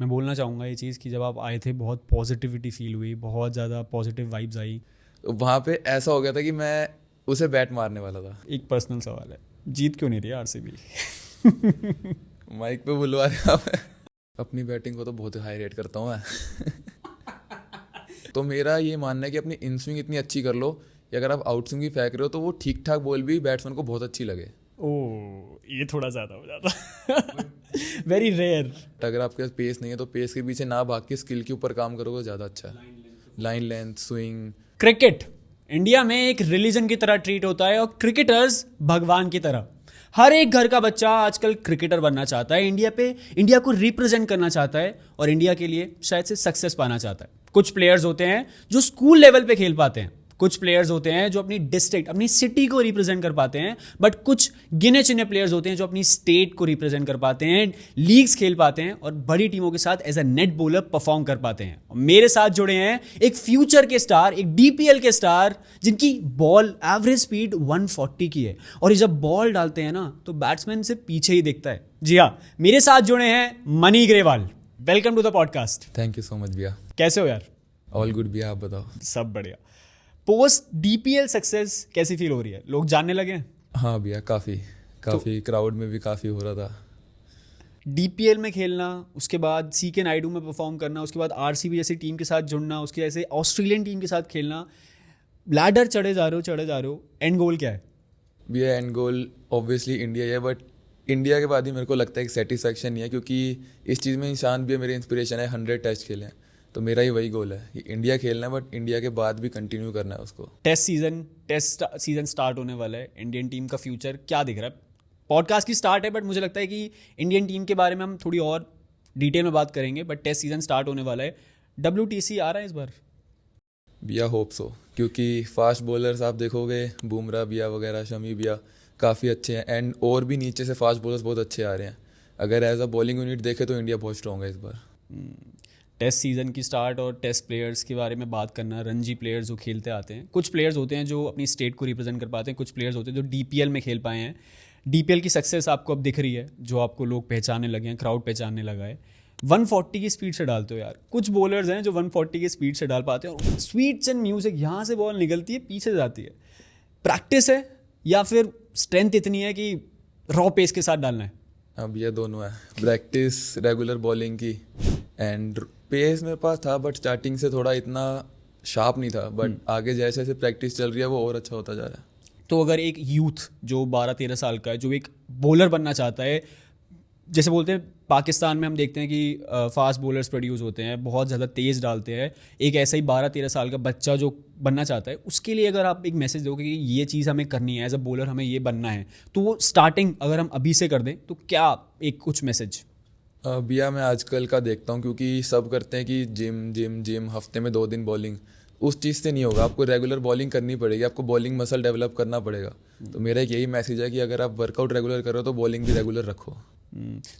मैं बोलना चाहूँगा ये चीज़ कि जब आप आए थे बहुत पॉजिटिविटी फील हुई, बहुत ज़्यादा पॉजिटिव वाइब्स आई। तो वहाँ पे ऐसा हो गया था कि मैं उसे बैट मारने वाला था। एक पर्सनल सवाल है, जीत क्यों नहीं रही आरसीबी? माइक पे बुलवा रहे आप। अपनी बैटिंग को तो बहुत हाई रेट करता हूँ मैं। तो मेरा ये मानना है कि अपनी इन स्विंग इतनी अच्छी कर लो कि अगर आप आउट स्विंग भी फेंक रहे हो तो वो ठीक ठाक बॉल भी बैट्समैन को बहुत अच्छी लगे। ओह, ये थोड़ा ज़्यादा हो जाता। Very rare. अगर आपके पास पेस नहीं है तो पेस के पीछे ना भाग के स्किल के ऊपर काम करोगे ज़्यादा अच्छा है। Line length, swing. Cricket India में एक रिलीजन की तरह ट्रीट होता है और क्रिकेटर्स भगवान की तरह। हर एक घर का बच्चा आजकल क्रिकेटर बनना चाहता है, इंडिया को रिप्रेजेंट करना चाहता है और इंडिया के लिए शायद से सक्सेस पाना चाहता है। कुछ प्लेयर्स होते हैं जो स्कूल लेवल पे खेल पाते हैं, कुछ प्लेयर्स होते हैं जो अपनी डिस्ट्रिक्ट, अपनी सिटी को रिप्रेजेंट कर पाते हैं, बट कुछ गिने चुने प्लेयर्स होते हैं जो अपनी स्टेट को रिप्रेजेंट कर पाते हैं, लीग्स खेल पाते हैं और बड़ी टीमों के साथ as a net bowler perform कर पाते हैं। और मेरे साथ जुड़े हैं एक फ्यूचर के स्टार, एक डीपीएल के स्टार, जिनकी बॉल एवरेज स्पीड 140 की है और ये जब बॉल डालते हैं ना तो बैट्समैन से पीछे ही दिखता है। जी हाँ, मेरे साथ जुड़े हैं Mani Grewal. Welcome to the podcast. Thank you so much भैया। कैसे हो यार? ऑल गुड भैया, आप बताओ। सब बढ़िया। पोस्ट डीपीएल सक्सेस कैसी फील हो रही है? लोग जानने लगे हैं? हाँ भैया, काफ़ी क्राउड में भी काफ़ी हो रहा था। डीपीएल में खेलना, उसके बाद सीके नायडू में परफॉर्म करना, उसके बाद आरसीबी जैसी टीम के साथ जुड़ना, उसके जैसे ऑस्ट्रेलियन टीम के साथ खेलना, लैडर चढ़े जा रहे हो, एंड गोल क्या है? भैया एंड गोल ऑब्वियसली इंडिया है, बट इंडिया के बाद ही मेरे को लगता है कि सेटिस्फैक्शन नहीं है, क्योंकि इस चीज़ में ईशान भी मेरी इंस्पिरेशन है। 100 टेस्ट खेले हैं तो मेरा ही वही गोल है कि इंडिया खेलना है, बट इंडिया के बाद भी कंटिन्यू करना है उसको। टेस्ट सीजन स्टार्ट होने वाला है। इंडियन टीम का फ्यूचर क्या दिख रहा है? पॉडकास्ट की स्टार्ट है, बट मुझे लगता है कि इंडियन टीम के बारे में हम थोड़ी और डिटेल में बात करेंगे। बट टेस्ट सीजन स्टार्ट होने वाला है, WTC आ रहा है इस बार? भैया होप सो, क्योंकि फास्ट बॉलर्स आप देखोगे, बुमराह भैया वगैरह, शमी भैया काफ़ी अच्छे हैं, एंड और भी नीचे से फास्ट बॉलर्स बहुत अच्छे आ रहे हैं। अगर एज अ बॉलिंग यूनिट देखे तो इंडिया बहुत स्ट्रॉन्ग है इस बार। टेस्ट सीज़न की स्टार्ट और टेस्ट प्लेयर्स के बारे में बात करना, रणजी प्लेयर्स जो खेलते आते हैं, कुछ प्लेयर्स होते हैं जो अपनी स्टेट को रिप्रेजेंट कर पाते हैं, कुछ प्लेयर्स होते हैं जो डीपीएल में खेल पाए हैं। डीपीएल की सक्सेस आपको अब दिख रही है, जो आपको लोग पहचानने लगे हैं, क्राउड पहचानने लगा है। 140 की स्पीड से डालते हो यार। कुछ बॉलर्स हैं जो 140 की स्पीड से डाल पाते हैं और स्वीट्स एंड म्यूजिक, यहाँ से बॉल निकलती है, पीछे जाती है। प्रैक्टिस है या फिर स्ट्रेंथ इतनी है कि रॉ पेस के साथ डालना है? हाँ भैया, दोनों है। प्रैक्टिस रेगुलर बॉलिंग की, एंड पेस मेरे पास था, बट स्टार्टिंग से थोड़ा इतना शार्प नहीं था, बट आगे जैसे जैसे प्रैक्टिस चल रही है वो और अच्छा होता जा रहा है। तो अगर एक यूथ जो 12-13 साल का है, जो एक बॉलर बनना चाहता है, जैसे बोलते हैं पाकिस्तान में हम देखते हैं कि फास्ट बॉलर्स प्रोड्यूस होते हैं, बहुत ज़्यादा तेज़ डालते हैं, एक ऐसा ही 12-13 साल का बच्चा जो बनना चाहता है, उसके लिए अगर आप एक मैसेज दोगे कि ये चीज़ हमें करनी है, एज अ बॉलर हमें ये बनना है, तो वो स्टार्टिंग अगर हम अभी से कर दें तो क्या एक कुछ मैसेज? भैया मैं आजकल का देखता हूँ, क्योंकि सब करते हैं कि जिम जिम जिम, हफ्ते में 2 दिन बॉलिंग। उस चीज़ से नहीं होगा, आपको रेगुलर बॉलिंग करनी पड़ेगी, आपको बॉलिंग मसल डेवलप करना पड़ेगा। तो मेरा एक यही मैसेज है कि अगर आप वर्कआउट रेगुलर करो तो बॉलिंग भी रेगुलर रखो।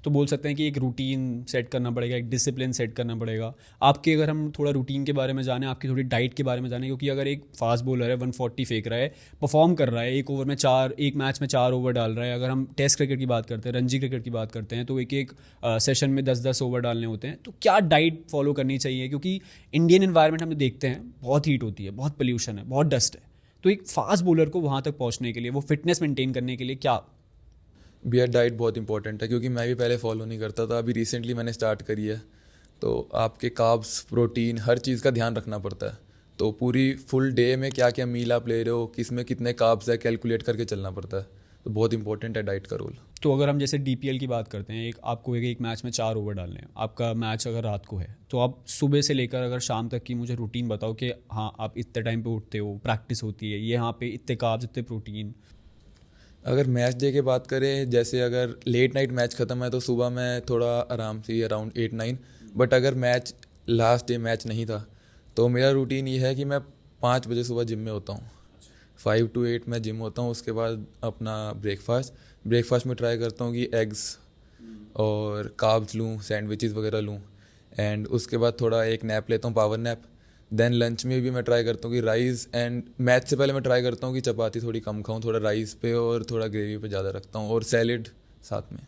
तो बोल सकते हैं कि एक रूटीन सेट करना पड़ेगा, एक डिसिप्लिन सेट करना पड़ेगा। आपके अगर हम थोड़ा रूटीन के बारे में जाने, आपकी थोड़ी डाइट के बारे में जाने, क्योंकि अगर एक फास्ट बॉलर है, 140 फेंक रहा है, परफॉर्म कर रहा है, एक मैच में 4 ओवर डाल रहा है, अगर हम टेस्ट क्रिकेट की बात करते हैं, रणजी क्रिकेट की बात करते हैं, तो एक सेशन में 10-10 ओवर डालने होते हैं, तो क्या डाइट फॉलो करनी चाहिए? क्योंकि इंडियन इन्वायरमेंट हम देखते हैं, बहुत हीट होती है, बहुत पोल्यूशन है, बहुत डस्ट है। तो एक फास्ट बॉलर को वहाँ तक पहुँचने के लिए, वो फिटनेस मेंटेन करने के लिए क्या? भैया डाइट बहुत इंपॉर्टेंट है, क्योंकि मैं भी पहले फॉलो नहीं करता था, अभी रिसेंटली मैंने स्टार्ट करी है। तो आपके कार्ब्स, प्रोटीन, हर चीज़ का ध्यान रखना पड़ता है। तो पूरी फुल डे में क्या क्या मील आप ले रहे हो, किस में कितने कार्ब्स है, कैलकुलेट करके चलना पड़ता है। तो बहुत इंपॉर्टेंट है डाइट का रोल। तो अगर हम जैसे डीपीएल की बात करते हैं, आपको एक मैच में 4 ओवर डालने हैं, आपका मैच अगर रात को है, तो आप सुबह से लेकर अगर शाम तक की मुझे रूटीन बताओ कि हाँ आप इतने टाइम पे उठते हो, प्रैक्टिस होती है, ये यहाँ पे इतने कार्ब्स, इतने प्रोटीन। अगर मैच डे की बात करें, जैसे अगर लेट नाइट मैच ख़त्म है तो सुबह मैं थोड़ा आराम से अराउंड 8-9, बट अगर मैच लास्ट डे मैच नहीं था तो मेरा रूटीन ये है कि मैं 5 बजे सुबह जिम में होता हूँ। 5 to 8 मैं जिम होता हूँ, उसके बाद अपना ब्रेकफास्ट में ट्राई करता हूँ कि एग्स और कार्ब्स लूँ, सैंडविचेस वगैरह लूँ, एंड उसके बाद थोड़ा एक नैप लेता हूँ, पावर नैप। देन लंच में भी मैं ट्राई करता हूँ कि राइस, एंड मैच से पहले मैं ट्राई करता हूँ कि चपाती थोड़ी कम खाऊँ, थोड़ा राइस पे और थोड़ा ग्रेवी पे ज़्यादा रखता हूँ, और सैलेड साथ में।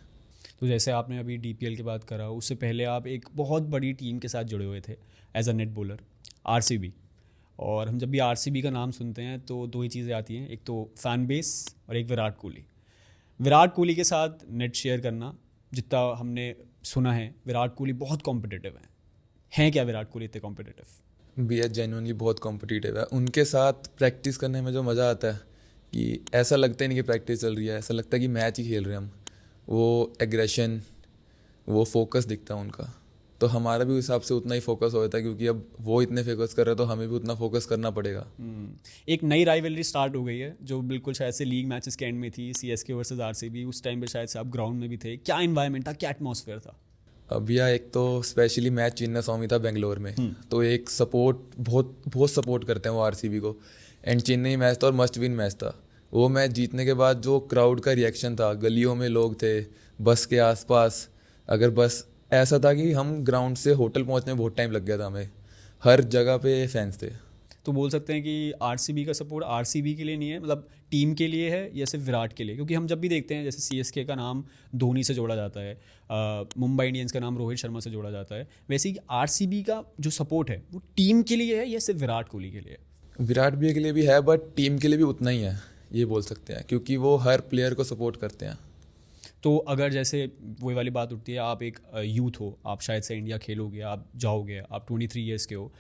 तो जैसे आपने अभी डीपीएल की बात करा, उससे पहले आप एक बहुत बड़ी टीम के साथ जुड़े हुए थे as a net bowler, RCB. और हम जब भी आरसीबी का नाम सुनते हैं तो दो ही चीज़ें आती हैं, एक तो फैन बेस और एक विराट कोहली। विराट कोहली के साथ नेट शेयर करना, जितना हमने सुना है विराट कोहली बहुत कॉम्पिटिटिव हैं क्या विराट कोहली इतने कॉम्पिटिटिव? बी एच जेन्युइनली बहुत कॉम्पिटिटिव है। उनके साथ प्रैक्टिस करने में जो मज़ा आता है कि ऐसा लगता ही नहीं कि प्रैक्टिस चल रही है, ऐसा लगता है कि मैच ही खेल रहे हैं हम। वो एग्रेशन, वो फोकस दिखता है उनका। तो हमारा भी उस हिसाब से उतना ही फोकस होता है, क्योंकि अब वो इतने फोकस कर रहे हैं तो हमें भी उतना फोकस करना पड़ेगा। एक नई राइवलरी स्टार्ट हो गई है जो बिल्कुल शायद से लीग मैचेस के एंड में थी, सीएसके वर्सेस आरसीबी। उस टाइम पे शायद से आप ग्राउंड में भी थे, क्या इन्वायरमेंट था, क्या एटमॉस्फेयर था? अब यह एक तो स्पेशली मैच चिन्ना स्वामी था बेंगलोर में, तो एक सपोर्ट बहुत बहुत सपोर्ट करते हैं वो आरसीबी को। एंड चेन्नई मैच था और मस्ट विन मैच था। वो मैच जीतने के बाद जो क्राउड का रिएक्शन था, गलियों में लोग थे, बस के आसपास, अगर बस ऐसा था कि हम ग्राउंड से होटल पहुंचने में बहुत टाइम लग गया था हमें, हर जगह पे फैंस थे। तो बोल सकते हैं कि आरसीबी का सपोर्ट आरसीबी के लिए नहीं है, मतलब टीम के लिए है या सिर्फ विराट के लिए? क्योंकि हम जब भी देखते हैं जैसे सीएसके का नाम धोनी से जोड़ा जाता है, मुंबई इंडियंस का नाम रोहित शर्मा से जोड़ा जाता है, वैसे ही आरसीबी का जो सपोर्ट है वो टीम के लिए है या सिर्फ विराट कोहली के लिए? विराट भी के लिए भी है, बट टीम के लिए भी उतना ही है, ये बोल सकते हैं, क्योंकि वो हर प्लेयर को सपोर्ट करते हैं। तो अगर जैसे वही वाली बात उठती है, आप एक यूथ हो, आप शायद से इंडिया खेलोगे, आप जाओगे, आप 23 ईयर्स के हो,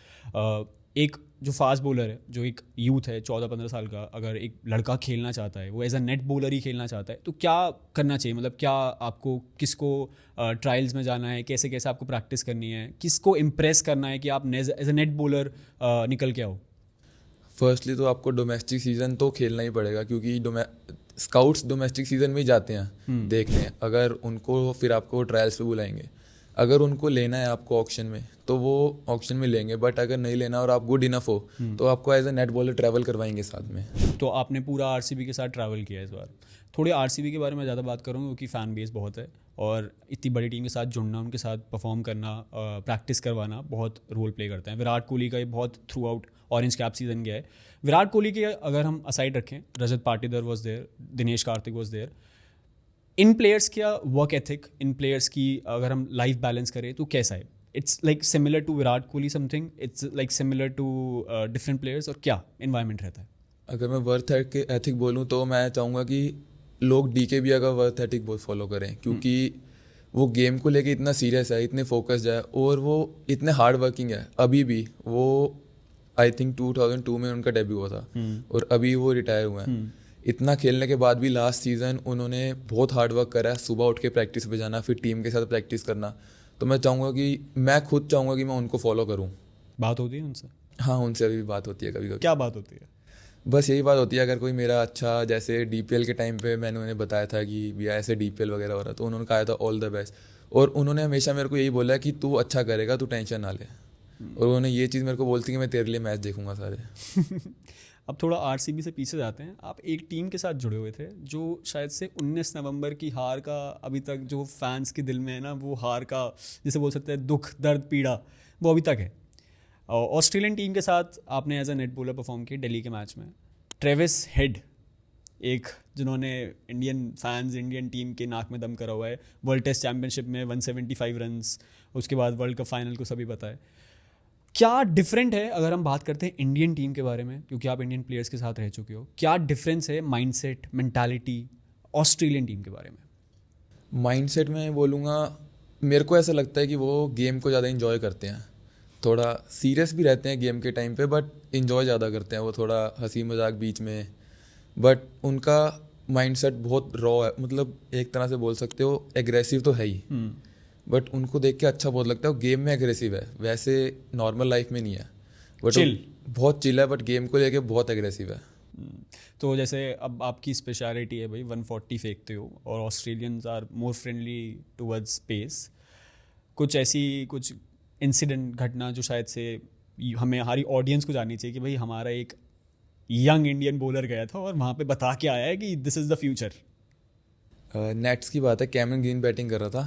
एक जो फास्ट बॉलर है, जो एक यूथ है 14-15 साल का, अगर एक लड़का खेलना चाहता है, वो एज अ नेट बॉलर ही खेलना चाहता है, तो क्या करना चाहिए? मतलब क्या आपको, किसको ट्रायल्स में जाना है, कैसे कैसे आपको प्रैक्टिस करनी है, किसको इम्प्रेस करना है कि आप एज अ नेट बॉलर निकल के आओ? फर्स्टली तो आपको डोमेस्टिक सीजन तो खेलना ही पड़ेगा, क्योंकि स्काउट्स डोमेस्टिक सीजन में ही जाते हैं देखने। अगर उनको फिर आपको ट्रायल्स पे बुलाएंगे, अगर उनको लेना है आपको ऑक्शन में तो वो ऑक्शन में लेंगे, बट अगर नहीं लेना और आप गुड इनफ हो तो आपको as a net bowler travel करवाएंगे साथ में। तो आपने पूरा आरसीबी के साथ ट्रैवल किया इस बार। थोड़े आरसीबी के बारे में ज़्यादा बात करूँगा क्योंकि फ़ैन बेस बहुत है और इतनी बड़ी टीम के साथ जुड़ना, उनके साथ परफॉर्म करना, प्रैक्टिस करवाना बहुत रोल प्ले करते हैं। विराट कोहली का ये बहुत throughout orange cap season गया है। विराट कोहली के अगर हम असाइड रखें, Rajat Patidar was there, Dinesh Karthik was there, इन प्लेयर्स क्या वर्क एथिक, इन प्लेयर्स की अगर हम लाइफ बैलेंस करें तो कैसा है? It's like similar to Virat Kohli something, it's like similar to different players, और क्या इन्वायरमेंट रहता है? अगर मैं वर्थ एथिक बोलूँ तो मैं चाहूँगा कि लोग डीके भी अगर वर्थ एथिक फोलो करें, क्योंकि वो गेम को लेके इतना सीरियस है, इतने फोकस्ड है और वो इतने हार्ड वर्किंग है। अभी भी वो आई थिंक 2002 में उनका डेब्यू हुआ था और अभी वो रिटायर हुए हैं। इतना खेलने के बाद भी लास्ट सीजन उन्होंने बहुत हार्ड वर्क करा है, सुबह उठ के प्रैक्टिस पे जाना, फिर टीम के साथ प्रैक्टिस करना। तो मैं चाहूँगा कि मैं खुद चाहूँगा कि मैं उनको फॉलो करूँ। बात होती है उनसे? हाँ, उनसे अभी भी बात होती है कभी कभी। क्या बात होती है? बस यही बात होती है, अगर कोई मेरा अच्छा, जैसे डीपीएल के टाइम पे मैंने उन्हें बताया था कि भैया ऐसे डीपीएल वगैरह हो रहा, तो उन्होंने कहा था ऑल द बेस्ट। और उन्होंने हमेशा मेरे को यही बोला कि तू अच्छा करेगा, तू टेंशन ना ले। और उन्होंने ये चीज़ मेरे को बोलती कि मैं तेरे लिए मैच देखूंगा सारे। अब थोड़ा आरसीबी से पीछे जाते हैं। आप एक टीम के साथ जुड़े हुए थे जो शायद से 19 नवंबर की हार का अभी तक जो फैंस के दिल में है ना, वो हार का जिसे बोल सकते हैं दुख, दर्द, पीड़ा, वो अभी तक है। ऑस्ट्रेलियन टीम के साथ आपने as a net bowler perform किया दिल्ली के मैच में। ट्रेविस हेड, एक जिन्होंने इंडियन फैंस, इंडियन टीम के नाक में दम करा हुआ है, वर्ल्ड टेस्ट चैम्पियनशिप में 175 रन्स, उसके बाद वर्ल्ड कप फाइनल को सभी पता है। क्या डिफरेंट है अगर हम बात करते हैं इंडियन टीम के बारे में, क्योंकि आप इंडियन प्लेयर्स के साथ रह चुके हो, क्या डिफरेंस है माइंडसेट, मेंटालिटी ऑस्ट्रेलियन टीम के बारे में? माइंडसेट में बोलूँगा, मेरे को ऐसा लगता है कि वो गेम को ज़्यादा इन्जॉय करते हैं, थोड़ा सीरियस भी रहते हैं गेम के टाइम पे, बट इन्जॉय ज़्यादा करते हैं। वो थोड़ा हंसी मजाक बीच में, बट उनका माइंडसेट बहुत रॉ है, मतलब एक तरह से बोल सकते हो एग्रेसिव तो है ही, बट उनको देख के अच्छा बहुत लगता है। वो गेम में एग्रेसिव है, वैसे नॉर्मल लाइफ में नहीं है, बट चिल, बहुत चिल है, बट गेम को लेके बहुत एग्रेसिव है। तो जैसे अब आपकी स्पेशलिटी है भाई 140 फेंकते हो और Australians are more friendly towards pace. कुछ ऐसी कुछ इंसिडेंट, घटना जो शायद से हमें, हमारी ऑडियंस को जाननी चाहिए कि भाई हमारा एक यंग इंडियन बॉलर गया था और वहाँ पे बता के आया है कि this is the future. Nets की बात है, कैमरन ग्रीन बैटिंग कर रहा था,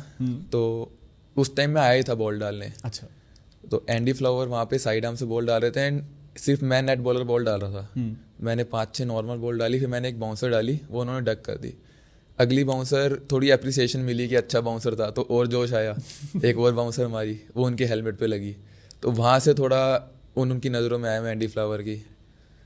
तो उस टाइम में आया ही था बॉल डालने। अच्छा। तो एंडी फ्लावर वहाँ पे साइड आर्म से बॉल डाल रहे थे एंड सिर्फ मैं नेट बॉलर बॉल डाल रहा था। मैंने 5-6 नॉर्मल बॉल डाली, फिर मैंने एक बाउंसर डाली, वो उन्होंने डक कर दी। अगली बाउंसर थोड़ी अप्रिसिएशन मिली कि अच्छा बाउंसर था, तो और जोश आया, एक और बाउंसर मारी, वो उनके हेलमेट पे लगी, तो वहाँ से थोड़ा उनकी नज़रों में आया मैं एंडी फ्लावर की,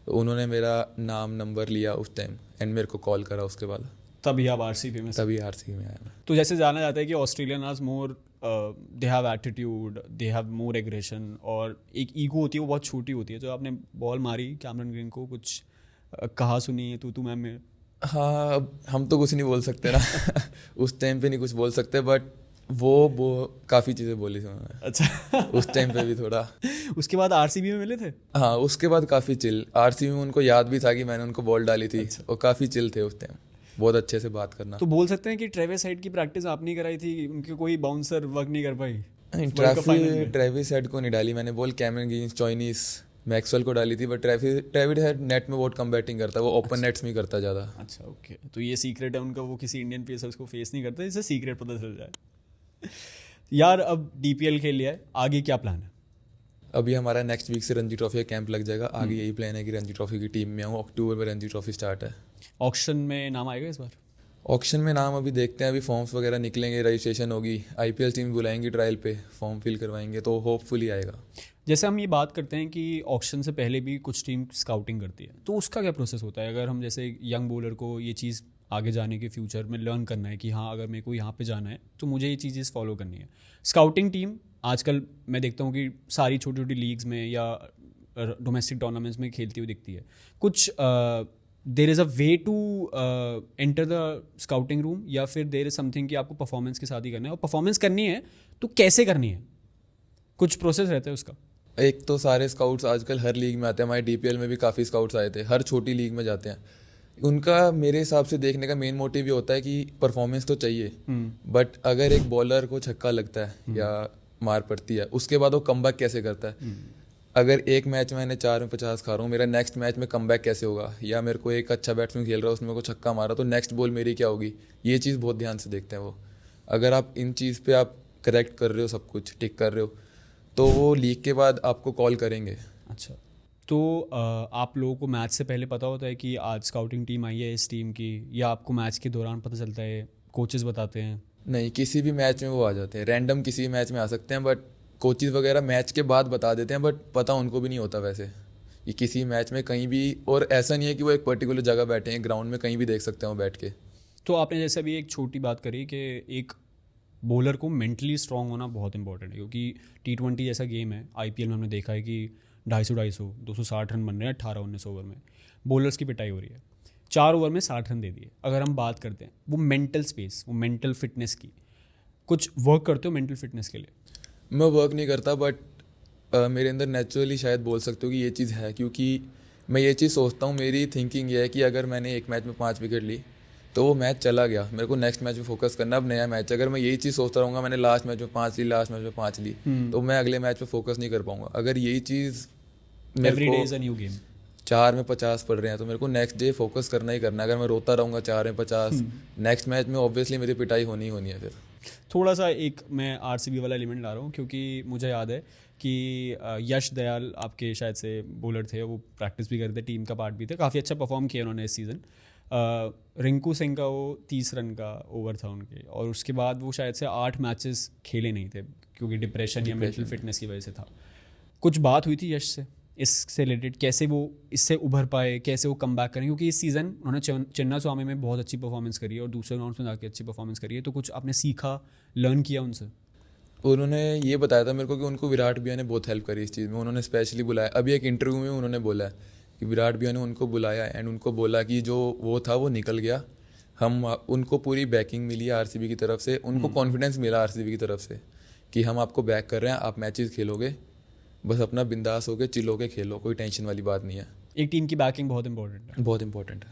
तो उन्होंने मेरा नाम नंबर लिया उस टाइम एंड मेरे को कॉल करा उसके बाद, तभी आप आरसीबी में तभी आरसीबी में आया मैं। तो जैसे जाना जाता है कि Australian are more, they have attitude, they have more aggression, और एक ईगो होती है वो बहुत छोटी होती है। जो आपने बॉल मारी कैमरन ग्रीन को, कुछ कहा सुनी है तू मैम में? हाँ, अब हम तो कुछ नहीं बोल सकते ना उस टाइम पे नहीं कुछ बोल सकते, बट वो काफ़ी चीज़ें बोली थी उन्होंने। अच्छा उस टाइम पे भी थोड़ा। उसके बाद आरसीबी में मिले थे? हाँ, उसके बाद काफ़ी चिल, आरसीबी में उनको याद भी था कि मैंने उनको बॉल डाली थी। अच्छा। और काफ़ी चिल थे उस टाइम, बहुत अच्छे से बात करना। तो बोल सकते हैं कि ट्रेविस हेड की प्रैक्टिस आपने कराई थी, उनकी कोई बाउंसर वर्क नहीं कर पाई World Cup final में? ट्रेविस हेड को नहीं डाली मैंने बॉल, कैमरन ग्रीन, चॉइनिस, मैक्सवेल को डाली थी, बट ट्रेविस हेड नेट में बहुत कम बैटिंग करता है, वो ओपन नेट्स में ही करता ज़्यादा। अच्छा ओके, तो ये सीक्रेट है उनका, वो किसी इंडियन पेसर्स को फेस नहीं करते, इससे सीक्रेट पता चल जाए। यार अब डीपीएल खेल लिया है, आगे क्या प्लान है? अभी हमारा नेक्स्ट वीक से रणजी ट्रॉफी का कैंप लग जाएगा, आगे यही प्लान है कि रणजी ट्रॉफी की टीम में आऊँ। अक्टूबर में रणजी ट्रॉफी स्टार्ट है। ऑक्शन में नाम आएगा इस बार? ऑक्शन में नाम अभी देखते हैं, अभी फॉर्म्स वगैरह निकलेंगे, रजिस्ट्रेशन होगी, आईपीएल टीम बुलाएंगी ट्रायल पे, फॉर्म फिल करवाएंगे, तो होपफुली आएगा। जैसे हम ये बात करते हैं कि ऑक्शन से पहले भी कुछ टीम स्काउटिंग करती है, तो उसका क्या प्रोसेस होता है? अगर हम जैसे यंग बॉलर को ये चीज़ आगे जाने के फ्यूचर में लर्न करना है कि हाँ अगर मेरे को यहाँ पे जाना है तो मुझे ये चीज़ें फॉलो करनी है, स्काउटिंग टीम आजकल मैं देखता हूँ कि सारी छोटी छोटी लीग्स में या डोमेस्टिक टूर्नामेंट्स में खेलती हुई दिखती है। कुछ there is a way to enter the scouting room, या फिर देर इज़ समथिंग कि आपको परफॉर्मेंस के साथ ही करना है, और परफॉर्मेंस करनी है तो कैसे करनी है, कुछ प्रोसेस रहता है उसका? एक तो सारे स्काउट्स आजकल हर लीग में आते हैं, हमारे डीपीएल में भी काफ़ी स्काउट्स आए थे, हर छोटी लीग में जाते हैं। उनका मेरे हिसाब से देखने का मेन मोटिव ये होता है कि परफॉर्मेंस तो चाहिए, बट अगर एक बॉलर को छक्का लगता है या मार पड़ती है, उसके बाद वो कमबैक कैसे करता है। अगर एक मैच में मैंने 4 में 50 खा रहा हूँ, मेरा नेक्स्ट मैच में कमबैक कैसे होगा, या मेरे को एक अच्छा बैट्समैन खेल रहा है उसने मेरे को छक्का मारा तो नेक्स्ट बॉल मेरी क्या होगी, ये चीज़ बहुत ध्यान से देखते हैं वो। अगर आप इन चीज़ पे आप करेक्ट कर रहे हो, सब कुछ टिक कर रहे हो, तो वो लीग के बाद आपको कॉल करेंगे। अच्छा, तो आप लोगों को मैच से पहले पता होता है कि आज स्काउटिंग टीम आई है इस टीम की, या आपको मैच के दौरान पता चलता है, कोचेस बताते हैं? नहीं, किसी भी मैच में वो आ जाते हैं, रैंडम किसी भी मैच में आ सकते हैं, बट कोचेस वगैरह मैच के बाद बता देते हैं, बट पता उनको भी नहीं होता वैसे कि किसी मैच में कहीं भी। और ऐसा नहीं है कि वो एक पर्टिकुलर जगह बैठे हैं, ग्राउंड में कहीं भी देख सकते हैं वो बैठ के। तो आपने जैसे अभी एक छोटी बात करी कि एक बॉलर को मेंटली स्ट्रांग होना बहुत इंपॉर्टेंट है, क्योंकि T20 जैसा गेम है, आईपीएल में हमने देखा है कि 250 रन बन रहे हैं 18-19 ओवर में, बॉलर्स की पिटाई हो रही है, 4 ओवर में 60 रन दे दिए। अगर हम बात करते हैं वो मेंटल स्पेस, वो मेंटल फिटनेस की, कुछ वर्क करते हो मेंटल फिटनेस के लिए? मैं वर्क नहीं करता, बट मेरे अंदर नेचुरली शायद बोल सकते हो कि ये चीज़ है, क्योंकि मैं ये चीज़ सोचता हूँ, मेरी थिंकिंग ये है कि अगर मैंने एक मैच में 5 विकेट ली तो वो मैच चला गया, मेरे को नेक्स्ट मैच में फोकस करना, अब नया मैच। अगर मैं यही चीज़ सोचता रहूँगा मैंने लास्ट मैच में 5 ली, लास्ट मैच में 5 ली, तो मैं अगले मैच में फोकस नहीं कर पाऊंगा। अगर यही चीज़ every day is a new game, 4 में 50 पड़ रहे हैं तो मेरे को नेक्स्ट डे फोकस करना ही करना है। अगर मैं रोता रहूँगा 4 में 50, नेक्स्ट मैच में ऑब्वियसली मेरी पिटाई होनी ही होनी है। फिर थोड़ा सा एक मैं आरसीबी वाला एलिमेंट ला रहा हूँ, क्योंकि मुझे याद है कि यश दयाल आपके शायद से बॉलर थे, वो प्रैक्टिस भी करते, टीम का पार्ट भी थे, काफ़ी अच्छा परफॉर्म किया उन्होंने इस सीज़न। रिंकू सिंह का वो 30 रन का ओवर था उनके, और उसके बाद वो शायद से 8 मैचेस खेले नहीं थे क्योंकि डिप्रेशन या मेंटल फिटनेस की वजह से था। कुछ बात हुई थी यश से इससे रिलेटेड, कैसे वो इससे उभर पाए, कैसे वो कम बैक करें, क्योंकि इस सीज़न उन्होंने चिन्नास्वामी में बहुत अच्छी परफॉर्मेंस करी है और दूसरे राउंड में जाके अच्छी परफॉर्मेंस करी है, तो कुछ आपने सीखा, लर्न किया उनसे? उन्होंने ये बताया था मेरे को कि उनको विराट भैया ने बहुत हेल्प करी इस चीज़ में, उन्होंने स्पेशली बुलाया। अभी एक इंटरव्यू में उन्होंने बोला है कि विराट भैया ने उनको बुलाया एंड उनको बोला कि जो वो था वो निकल गया, हम उनको पूरी बैकिंग मिली आरसीबी की तरफ से, उनको कॉन्फिडेंस मिला आरसीबी की तरफ से कि हम आपको बैक कर रहे हैं, आप मैचेस खेलोगे, बस अपना बिंदास होके चिल होके खेलो, कोई टेंशन वाली बात नहीं है। एक टीम की बैकिंग बहुत इंपॉर्टेंट है, बहुत इंपॉर्टेंट है।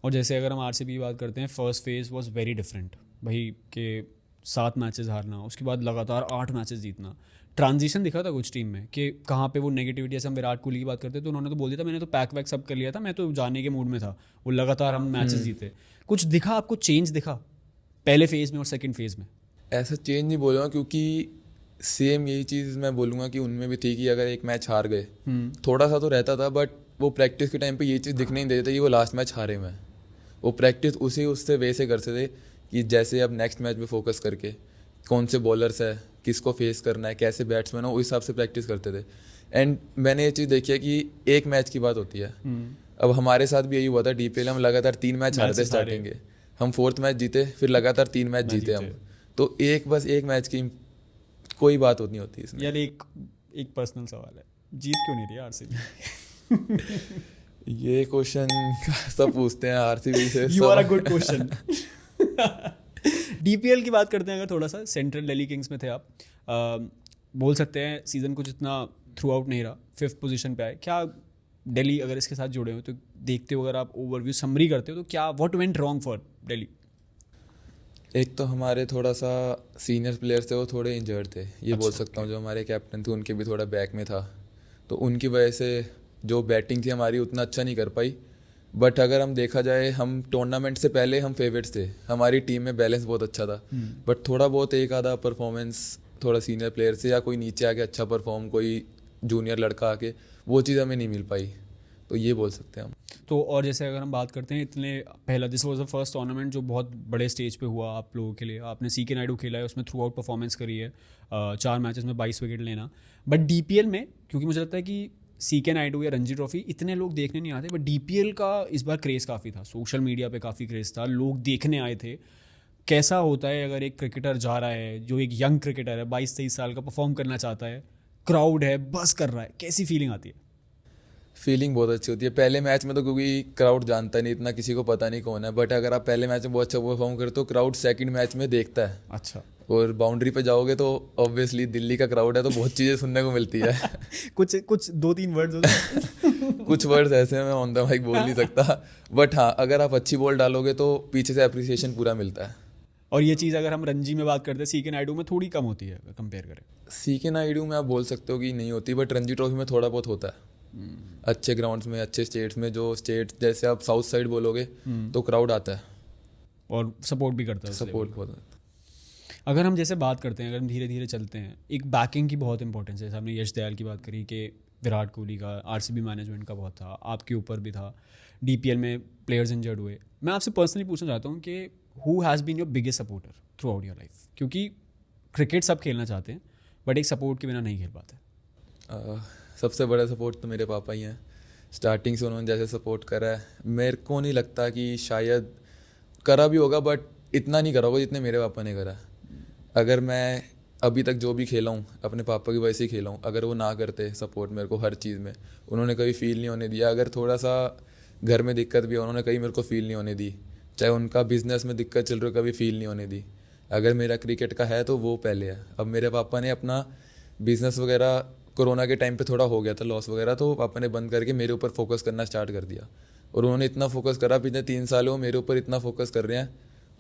और जैसे अगर हम आरसीबी की बात करते हैं, first phase was very different भाई, के 7 मैचेस हारना, उसके बाद लगातार 8 मैचेस जीतना, ट्रांजिशन दिखा था कुछ टीम में कि कहाँ पे वो नेगेटिविटी, जैसे हम विराट कोहली की बात करते हैं तो उन्होंने तो बोल दिया था मैंने तो पैक वैक सब कर लिया था, मैं तो जाने के मूड में था, वो लगातार हम मैचेस जीते। कुछ दिखा आपको, चेंज दिखा पहले फेज में और सेकंड फेज में? ऐसा चेंज नहीं बोलूँगा, क्योंकि सेम यही चीज़ मैं बोलूँगा कि उनमें भी थी कि अगर एक मैच हार गए थोड़ा सा तो रहता था, बट वो प्रैक्टिस के टाइम पे ये चीज़ दिखने नहीं देते कि वो लास्ट मैच हारे में, वो प्रैक्टिस उससे वे से करते थे कि जैसे अब नेक्स्ट मैच में फोकस करके कौन से बॉलर्स है, किसको फेस करना है, कैसे बैट्समैन हो, उस हिसाब से प्रैक्टिस करते थे। एंड मैंने ये चीज़ देखी है कि एक मैच की बात होती है। अब हमारे साथ भी यही हुआ था, DPL हम लगातार 3 मैच हारते स्टार्टिंग के, हम 4th मैच जीते, फिर लगातार 3 मैच जीते हम। तो बस एक मैच की कोई बात नहीं होती इसमें। यार एक पर्सनल सवाल है, जीत क्यों नहीं रही आरसीबी? ये क्वेश्चन सब पूछते हैं आरसीबी से। You are a good question. DPL की बात करते हैं अगर थोड़ा सा, सेंट्रल दिल्ली किंग्स में थे आप, बोल सकते हैं सीजन कुछ इतना थ्रू आउट नहीं रहा, 5th पोजीशन पे आए। क्या दिल्ली अगर इसके साथ जुड़े हो तो देखते हो, अगर आप ओवरव्यू समरी करते हो तो क्या what went wrong for Delhi? एक तो हमारे थोड़ा सा सीनियर प्लेयर्स थे, वो थोड़े इंजर्ड थे, ये बोल सकता हूँ। जो हमारे कैप्टन थे उनके भी थोड़ा बैक में था, तो उनकी वजह से जो बैटिंग थी हमारी उतना अच्छा नहीं कर पाई। बट अगर हम देखा जाए, हम टूर्नामेंट से पहले हम फेवरेट्स थे, हमारी टीम में बैलेंस बहुत अच्छा था। बट थोड़ा बहुत एक आधा परफॉर्मेंस थोड़ा सीनियर प्लेयर से या कोई नीचे आके अच्छा परफॉर्म, कोई जूनियर लड़का आके, वो चीज़ हमें नहीं मिल पाई, तो ये बोल सकते हैं हम। तो और जैसे अगर हम बात करते हैं, इतने पहला this was the first tournament जो बहुत बड़े स्टेज पे हुआ आप लोगों के लिए, आपने CK नायडू खेला है, उसमें थ्रू आउट परफॉर्मेंस करी है, 4 मैचेस में 22 विकेट लेना। बट DPL में, क्योंकि मुझे लगता है कि CK नायडू या रणजी ट्रॉफी इतने लोग देखने नहीं आते, बट DPL का इस बार क्रेज़ काफ़ी था, सोशल मीडिया पे काफ़ी क्रेज़ था, लोग देखने आए थे। कैसा होता है अगर एक क्रिकेटर जा रहा है, जो एक यंग क्रिकेटर है, 22-23 साल का, परफॉर्म करना चाहता है, क्राउड है, बस कर रहा है, कैसी फीलिंग आती है? फीलिंग बहुत अच्छी होती है। पहले मैच में तो क्योंकि क्राउड जानता नहीं, इतना किसी को पता नहीं कौन है, बट अगर आप पहले मैच में बहुत अच्छा परफॉर्म करते हो, क्राउड सेकंड मैच में देखता है। अच्छा। और बाउंड्री पे जाओगे तो ऑब्वियसली दिल्ली का क्राउड है, तो बहुत चीज़ें सुनने को मिलती है। कुछ 2-3 वर्ड्स कुछ वर्ड्स ऐसे मैं ऑन द माइक बोल नहीं सकता, बट हाँ, अगर आप अच्छी बॉल डालोगे तो पीछे से अप्रिसिएशन पूरा मिलता है। और ये चीज़ अगर हम रणजी में बात करते हैं, CK नायडू में थोड़ी कम होती है कंपेयर करें। CK नायडू में आप बोल सकते हो कि नहीं होती, बट रणजी ट्रॉफी में थोड़ा बहुत होता है। अच्छे ग्राउंड्स में, अच्छे स्टेट्स में, जो स्टेट्स जैसे आप साउथ साइड बोलोगे तो क्राउड आता है और सपोर्ट भी करता है, सपोर्ट बहुत। अगर हम जैसे बात करते हैं, अगर हम धीरे धीरे चलते हैं, एक बैकिंग की बहुत इंपॉर्टेंस है। जैसे हमने यश दयाल की बात करी कि विराट कोहली का, RCB मैनेजमेंट का बहुत था, आपके ऊपर भी था, DPL में प्लेयर्स इंजर्ड हुए। मैं आपसे पर्सनली पूछना चाहता हूँ कि who has been your biggest supporter throughout your life? क्योंकि क्रिकेट सब खेलना चाहते हैं, बट एक सपोर्ट के बिना नहीं खेल पाते। सबसे बड़ा सपोर्ट तो मेरे पापा ही हैं। स्टार्टिंग से उन्होंने जैसे सपोर्ट करा है, मेरे को नहीं लगता कि शायद करा भी होगा, बट इतना नहीं करा होगा जितने मेरे पापा ने करा। अगर मैं अभी तक जो भी खेला हूँ अपने पापा की वजह से ही खेला हूँ। अगर वो ना करते सपोर्ट मेरे को हर चीज़ में, उन्होंने कभी फील नहीं होने दिया। अगर थोड़ा सा घर में दिक्कत भी है, उन्होंने कभी मेरे को फील नहीं होने दी। चाहे उनका बिजनेस में दिक्कत चल रही हो, कभी फील नहीं होने दी। अगर मेरा क्रिकेट का है तो वो पहले है। अब मेरे पापा ने अपना बिजनेस वगैरह कोरोना के टाइम पे थोड़ा हो गया था लॉस वगैरह, तो पापा ने बंद करके मेरे ऊपर फोकस करना स्टार्ट कर दिया। और उन्होंने इतना फोकस करा, पिछले 3 सालों मेरे ऊपर इतना फोकस कर रहे हैं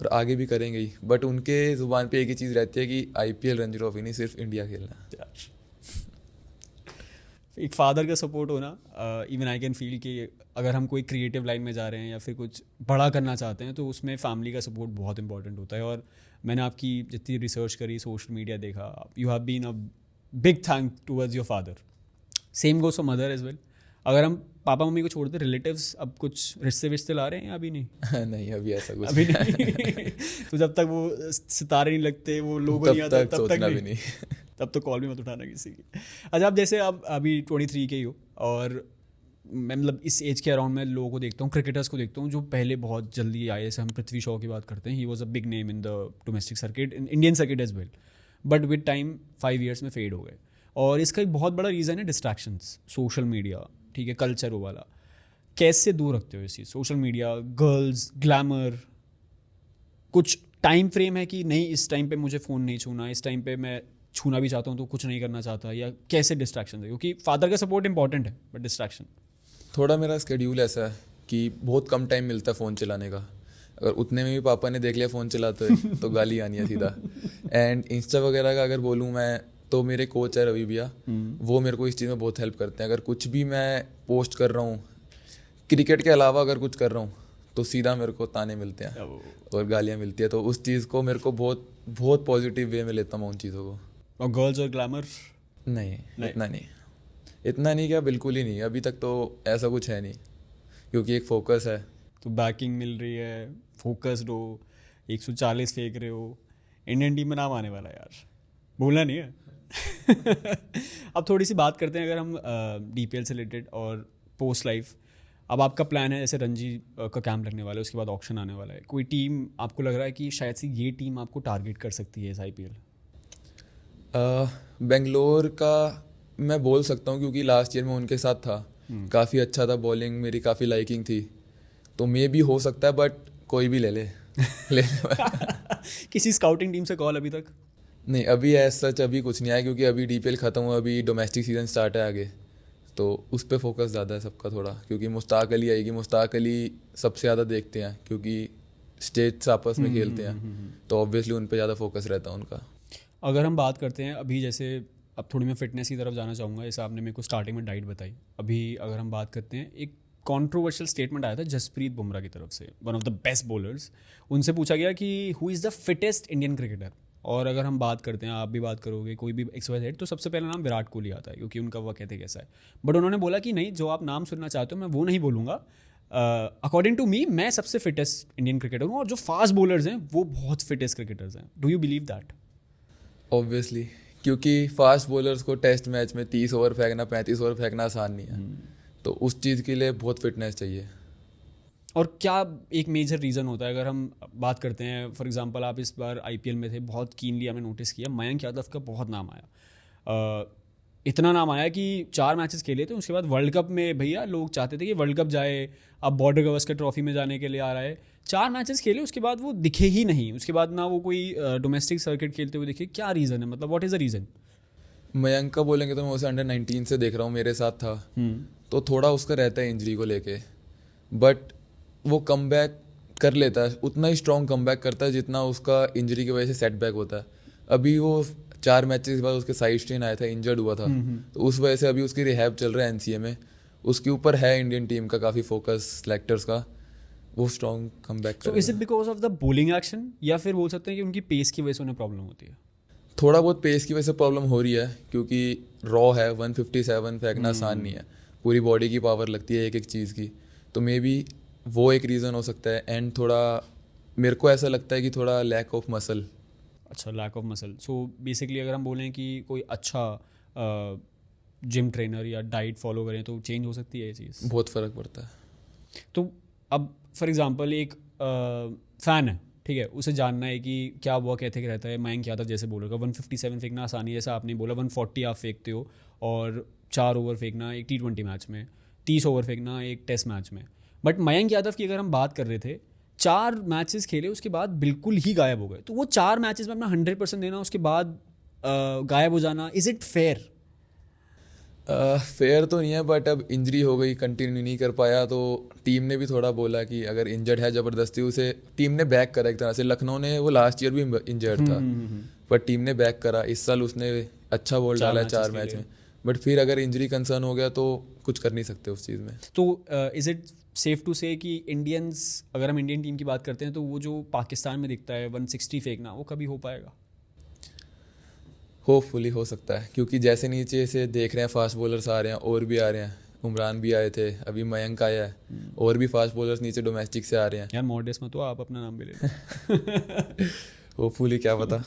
और आगे भी करेंगे ही। बट उनके ज़ुबान पे एक ही चीज़ रहती है कि IPL रणजी ट्रॉफी नहीं, सिर्फ इंडिया खेलना है। एक फादर का सपोर्ट होना, इवन आई कैन फील कि अगर हम कोई क्रिएटिव लाइन में जा रहे हैं या फिर कुछ बड़ा करना चाहते हैं तो उसमें फैमिली का सपोर्ट बहुत इंपॉर्टेंट होता है। और मैंने आपकी जितनी रिसर्च करी, सोशल मीडिया देखा, you have been a big thank towards your father. Same goes for mother as well. अगर हम पापा मम्मी को छोड़ते, रिलेटिव्स अब कुछ रिश्ते विश्ते ला रहे हैं या अभी नहीं? नहीं, अभी ऐसा कुछ अभी नहीं। तो जब तक वो सितारे नहीं लगते, वो लोगो नहीं आता, तब तक नहीं। तब तो कॉल भी मत उठाना किसी की। अच्छा, आप जैसे आप अभी 23 के ही हो, और मैं मतलब इस एज के अराउंड में लोगों को देखता हूँ, क्रिकेटर्स को देखता हूँ जो पहले बहुत जल्दी आए। जैसे हम पृथ्वी शॉ की बात करते हैं, he was a big name in the domestic circuit, in Indian circuit as well, but with time 5 years में फेड हो गए। और इसका एक बहुत बड़ा रीज़न है डिस्ट्रैक्शंस, सोशल मीडिया, ठीक है, कल्चर वो वाला। कैसे दूर रखते हो इस चीज़, सोशल मीडिया, गर्ल्स, ग्लैमर? कुछ टाइम फ्रेम है कि नहीं, इस टाइम पे मुझे फ़ोन नहीं छूना, इस टाइम पे मैं छूना भी चाहता हूँ तो कुछ नहीं करना चाहता, या कैसे डिस्ट्रैक्शन है? क्योंकि फादर का सपोर्ट इंपॉर्टेंट है, बट डिस्ट्रैक्शन। थोड़ा मेरा स्केड्यूल ऐसा है कि बहुत कम टाइम मिलता है फ़ोन चलाने का। अगर उतने में भी पापा ने देख लिया फ़ोन चलाते तो गाली आनी है सीधा। एंड इंस्टा वगैरह का अगर बोलूँ मैं, तो मेरे कोच है रवि भैया, वो मेरे को इस चीज़ में बहुत हेल्प करते हैं। अगर कुछ भी मैं पोस्ट कर रहा हूँ, क्रिकेट के अलावा अगर कुछ कर रहा हूँ, तो सीधा मेरे को ताने मिलते हैं और गालियाँ मिलती है। तो उस चीज़ को मेरे को बहुत बहुत पॉजिटिव वे में लेता हूँ उन चीज़ों को। और गर्ल्स और ग्लैमर? नहीं, इतना नहीं क्या, बिल्कुल ही नहीं। अभी तक तो ऐसा कुछ है नहीं, क्योंकि एक फोकस है। तो बैकिंग मिल रही है, फोकस्ड हो, 140 फेंक रहे हो, इंडियन टीम में नाम आने वाला है यार, भूलना नहीं है। अब थोड़ी सी बात करते हैं अगर हम डीपीएल से रिलेटेड और पोस्ट लाइफ। अब आपका प्लान है, जैसे रणजी का कैंप लगने वाला है, उसके बाद ऑक्शन आने वाला है, कोई टीम आपको लग रहा है कि शायद से ये टीम आपको टारगेट कर सकती है इस आईपीएल? बेंगलोर का मैं बोल सकता हूँ क्योंकि लास्ट ईयर में उनके साथ था, काफ़ी अच्छा था, बॉलिंग मेरी काफ़ी लाइकिंग थी, तो मे भी हो सकता है, बट कोई भी ले ले ले किसी स्काउटिंग टीम से कॉल अभी तक? नहीं, अभी एज सच अभी कुछ नहीं आया क्योंकि अभी डीपीएल ख़त्म हुआ, अभी डोमेस्टिक सीजन स्टार्ट है आगे, तो उस पर फोकस ज़्यादा है सबका थोड़ा, क्योंकि मुश्ताक अली आएगी, मुश्ताक अली सबसे ज़्यादा देखते हैं क्योंकि स्टेट्स आपस में खेलते हैं, तो ऑब्वियसली उन पर ज़्यादा फोकस रहता है उनका। अगर हम बात करते हैं अभी, जैसे अब थोड़ी मैं फिटनेस की तरफ जाना चाहूँगा, जैसे आपने मेरे को स्टार्टिंग में डाइट बताई, अभी अगर हम बात करते हैं, एक कंट्रोवर्शियल स्टेटमेंट आया था जसप्रीत बुमराह की तरफ से, one of the best bowlers. उनसे पूछा गया कि who is the fittest Indian cricketer, और अगर हम बात करते हैं, आप भी बात करोगे, कोई भी XYZ, तो सबसे पहला नाम विराट कोहली आता है क्योंकि उनका वर्क एथिक कैसा है। बट उन्होंने बोला कि नहीं, जो आप नाम सुनना चाहते हो मैं वो नहीं बोलूँगा, अकॉर्डिंग टू मी मैं सबसे फिटेस्ट इंडियन क्रिकेटर हूँ, और जो फास्ट बॉलर्स हैं वो बहुत फिटेस्ट क्रिकेटर्स हैं। Do you believe that? Obviously, क्योंकि फास्ट बॉलर्स को टेस्ट मैच में 30 ओवर फेंकना, 35 ओवर फेंकना आसान नहीं है, तो उस चीज़ के लिए बहुत फिटनेस चाहिए। और क्या एक मेजर रीज़न होता है, अगर हम बात करते हैं, फॉर एग्जांपल आप इस बार आईपीएल में थे, बहुत कीनली हमें नोटिस किया, मयंक यादव का बहुत नाम आया, इतना नाम आया कि 4 मैचेस खेले थे, उसके बाद वर्ल्ड कप में भैया लोग चाहते थे कि वर्ल्ड कप जाए, अब बॉर्डर गवस्कर ट्रॉफी में जाने के लिए आ रहा है, 4 मैचेस खेले, उसके बाद वो दिखे ही नहीं, उसके बाद ना वो कोई डोमेस्टिक सर्किट खेलते हुए दिखे। क्या रीज़न है, मतलब what is the reason? Mayank का बोलेंगे तो मैं उसे अंडर 19 से देख रहा हूँ, मेरे साथ था, तो थोड़ा उसका रहता है इंजरी को लेके, बट वो कम बैक कर लेता है, उतना ही स्ट्रॉन्ग कम बैक करता है जितना उसका इंजरी की वजह से सेटबैक होता है। अभी वो 4 मैचेस के बाद उसके साइड स्ट्रेन आया था, इंजर्ड हुआ था, तो उस वजह से अभी उसकी रिहैब चल रहा है एनसीए में, उसके ऊपर है इंडियन टीम का काफ़ी फोकस सिलेक्टर्स का, वो strong come back so is it because of the bowling action, या फिर बोल सकते हैं कि उनकी पेस की वजह से उन्हें प्रॉब्लम होती है? थोड़ा बहुत पेस की वजह से प्रॉब्लम हो रही है, क्योंकि रॉ है, 157 फेंकना आसान नहीं है, पूरी बॉडी की पावर लगती है एक एक चीज़ की, तो मे बी वो एक रीज़न हो सकता है। एंड थोड़ा मेरे को ऐसा लगता है कि थोड़ा लैक ऑफ मसल। अच्छा, lack of muscle. So basically अगर हम बोलें कि कोई अच्छा जिम ट्रेनर या डाइट फॉलो करें तो चेंज हो सकती है ये चीज़? बहुत फ़र्क पड़ता है। तो अब फॉर एग्जांपल एक फ़ैन है, ठीक है, उसे जानना है कि क्या वर्क एथिक रहता है मयंक यादव जैसे बॉलर का। 157 फेंकना आसानी है, जैसा आपने बोला, 140 आप फेंकते हो, और 4 ओवर फेंकना एक T20 मैच में, 30 ओवर फेंकना एक टेस्ट मैच में। बट मयंक यादव की अगर हम बात कर रहे थे, 4 मैचेस खेले, उसके बाद बिल्कुल ही गायब हो गए, तो वो 4 मैचेस में अपना 100% देना, उसके बाद गायब हो जाना, इज़ इट फेयर? फेयर तो नहीं है, बट अब इंजरी हो गई, कंटिन्यू नहीं कर पाया, तो टीम ने भी थोड़ा बोला कि अगर इंजर्ड है ज़बरदस्ती, उसे टीम ने बैक करा एक तरह से। लखनऊ ने, वो लास्ट ईयर भी इंजर्ड था, पर टीम ने बैक करा, इस साल उसने अच्छा बॉल डाला है 4 मैच में, बट फिर अगर इंजरी कंसर्न हो गया तो कुछ कर नहीं सकते उस चीज़ में। तो इज़ इट सेफ टू से कि इंडियंस, अगर हम इंडियन टीम की बात करते हैं, तो वो जो पाकिस्तान में दिखता है 160 फेंकना, वो कभी हो पाएगा? होपफुली हो सकता है, क्योंकि जैसे नीचे से देख रहे हैं फास्ट बॉलर्स आ रहे हैं, और भी आ रहे हैं, उमरान भी आए थे, अभी मयंक आया है, और भी फास्ट बॉलर्स नीचे डोमेस्टिक से आ रहे हैं। यार मॉडर्स में तो आप अपना नाम भी ले लो। होपफुली, क्या पता।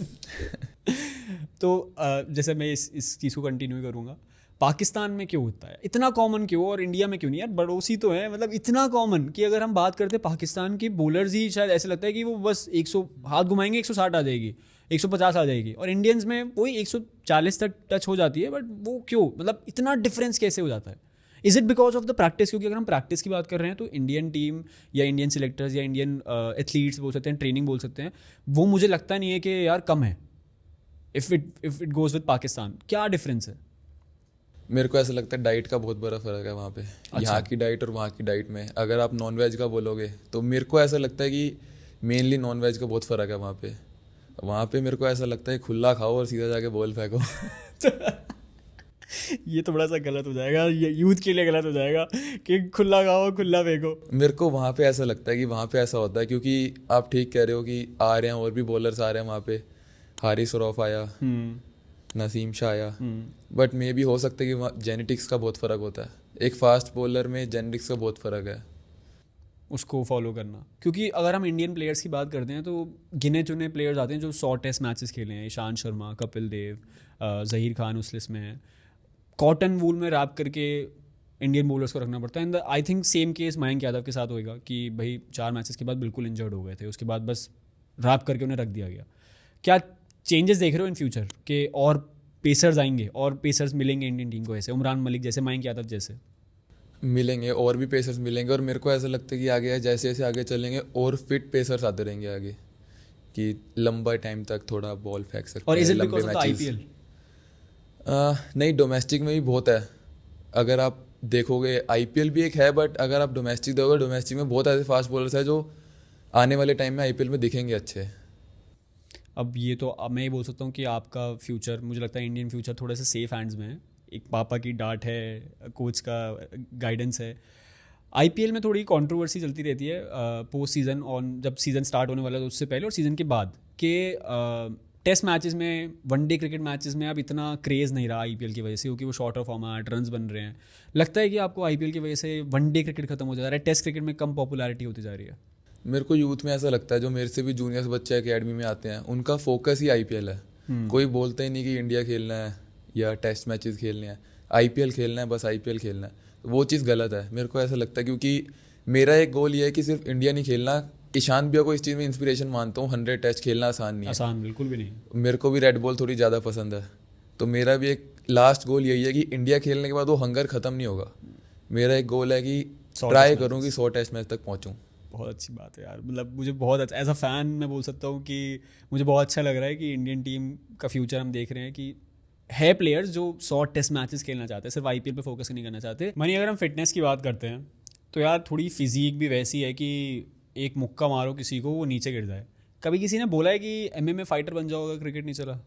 तो जैसे मैं इस चीज़ को कंटिन्यू करूँगा, पाकिस्तान में क्यों होता है इतना कॉमन, क्यों, और इंडिया में क्यों नहीं? यार पड़ोसी तो है, मतलब इतना कॉमन कि अगर हम बात करते हैं पाकिस्तान के बॉलर्स ही शायद ऐसे लगता है कि वो बस 100 हाथ घुमाएंगे 160 आ जाएगी, 150 आ जाएगी, और इंडियंस में वही 140 तक टच हो जाती है। बट वो क्यों, मतलब इतना डिफरेंस कैसे हो जाता है? Is it because of the practice? क्योंकि अगर हम प्रैक्टिस की बात कर रहे हैं तो इंडियन टीम या इंडियन सिलेक्टर्स या इंडियन एथलीट्स बोल सकते हैं, ट्रेनिंग बोल सकते हैं, वो मुझे लगता नहीं है कि यार कम है if it goes with Pakistan. क्या डिफरेंस है? मेरे को ऐसा लगता है डाइट का बहुत बड़ा फ़र्क है वहाँ पे। अच्छा। यहाँ की डाइट और वहाँ की डाइट में अगर आप नॉन वेज का बोलोगे तो मेरे को ऐसा लगता है कि मेनली नॉन वेज का बहुत फ़र्क है वहाँ पे। वहाँ पे मेरे को ऐसा लगता है खुला खाओ और सीधा जाके बॉल फेंको। ये थोड़ा सा गलत हो जाएगा, ये यूथ के लिए गलत हो जाएगा कि खुला खाओ खुला फेंको। मेरे को वहाँ पे ऐसा लगता है कि वहाँ पे ऐसा होता है, क्योंकि आप ठीक कह रहे हो कि आ रहे हैं और भी बॉलर्स आ रहे हैं वहाँ पे, हारिस रऊफ आया, नसीम शाह आया, बट मे भी हो सकता है कि वहाँ जेनेटिक्स का बहुत फ़र्क होता है। एक फास्ट बॉलर में जेनेटिक्स का बहुत फ़र्क है। उसको फॉलो करना, क्योंकि अगर हम इंडियन प्लेयर्स की बात करते हैं तो गिने चुने प्लेयर्स आते हैं जो 100 टेस्ट मैचेस खेले हैं। ईशांत शर्मा, कपिल देव, जहीर खान उस लिस्ट में है। कॉटन वूल में रैप करके इंडियन बॉलर्स को रखना पड़ता है। And I think same case Mayank Yadav के साथ होएगा कि भाई 4 मैचेस के बाद बिल्कुल इंजर्ड हो गए थे, उसके बाद बस रैप करके उन्हें रख दिया गया। क्या चेंजेस देख रहे हो इन फ्यूचर के? और पेसर्स आएंगे और पेसर्स मिलेंगे इंडियन टीम को, ऐसे उमरान मलिक जैसे, मयंक यादव जैसे? मिलेंगे, और भी पेसर्स मिलेंगे, और मेरे को ऐसा लगता है कि आगे जैसे जैसे आगे चलेंगे और फिट पेसर्स आते रहेंगे आगे, कि लंबा टाइम तक थोड़ा बॉल फेंक सकते और हैं, इज इट लंबे because of the matches. IPL? नहीं, डोमेस्टिक में भी बहुत है। अगर आप देखोगे आईपीएल भी एक है, बट अगर आप डोमेस्टिक देखोगे, डोमेस्टिक में बहुत ऐसे फास्ट बॉलर्स हैं जो आने वाले टाइम में आईपीएल में दिखेंगे अच्छे। अब ये तो अब मैं ये बोल सकता हूँ कि आपका फ्यूचर, मुझे लगता है इंडियन फ्यूचर थोड़े से सेफ हैंड्स में है। एक पापा की डांट है, कोच का गाइडेंस है। आईपीएल में थोड़ी कंट्रोवर्सी चलती रहती है पोस्ट सीज़न, ऑन जब सीज़न स्टार्ट होने वाला है तो उससे पहले और सीज़न के बाद के टेस्ट मैचेस में, वनडे क्रिकेट मैचेस में अब इतना क्रेज़ नहीं रहा आईपीएल की वजह से, क्योंकि वो शॉर्टर फॉर्मेट, रन्स बन रहे हैं। लगता है कि आपको आईपीएल की वजह से वनडे क्रिकेट खत्म हो जा रहा है, टेस्ट क्रिकेट में कम पॉपुलैरिटी होती जा रही है? मेरे को यूथ में ऐसा लगता है, जो मेरे से भी जूनियर्स बच्चे एकेडमी में आते हैं, उनका फोकस ही आईपीएल है। कोई बोलता ही नहीं कि इंडिया खेलना है या टेस्ट मैचेस खेलने हैं, आईपीएल खेलना है, बस आईपीएल खेलना है। तो वो चीज़ गलत है, मेरे को ऐसा लगता है, क्योंकि मेरा एक गोल ये है कि सिर्फ इंडिया नहीं खेलना। ईशान भैया को इस चीज़ में इंस्पिरेशन मानता हूँ। 100 टेस्ट खेलना आसान नहीं है, आसान बिल्कुल भी नहीं। मेरे को भी रेड बॉल थोड़ी ज़्यादा पसंद है। तो मेरा भी एक लास्ट गोल यही है कि इंडिया खेलने के बाद वो हंगर ख़त्म नहीं होगा। मेरा एक गोल है कि 100 ट्राई टेस्ट करूँ कि 100 टेस्ट मैच तक पहुँचूँ। बहुत अच्छी बात है यार, मतलब मुझे बहुत अच्छा, एज अ फ़ैन मैं बोल सकता हूँ कि मुझे बहुत अच्छा लग रहा है कि इंडियन टीम का फ्यूचर हम देख रहे हैं कि है प्लेयर्स जो 100 टेस्ट मैचेस खेलना चाहते हैं, सिर्फ आईपीएल पे फोकस नहीं करना चाहते। मनी, अगर हम फिटनेस की बात करते हैं तो यार थोड़ी फिजिक भी वैसी है कि एक मुक्का मारो किसी को, वो नीचे गिर जाए। कभी किसी ने बोला है कि एमएमए फाइटर बन जाओगे क्रिकेट नहीं चला?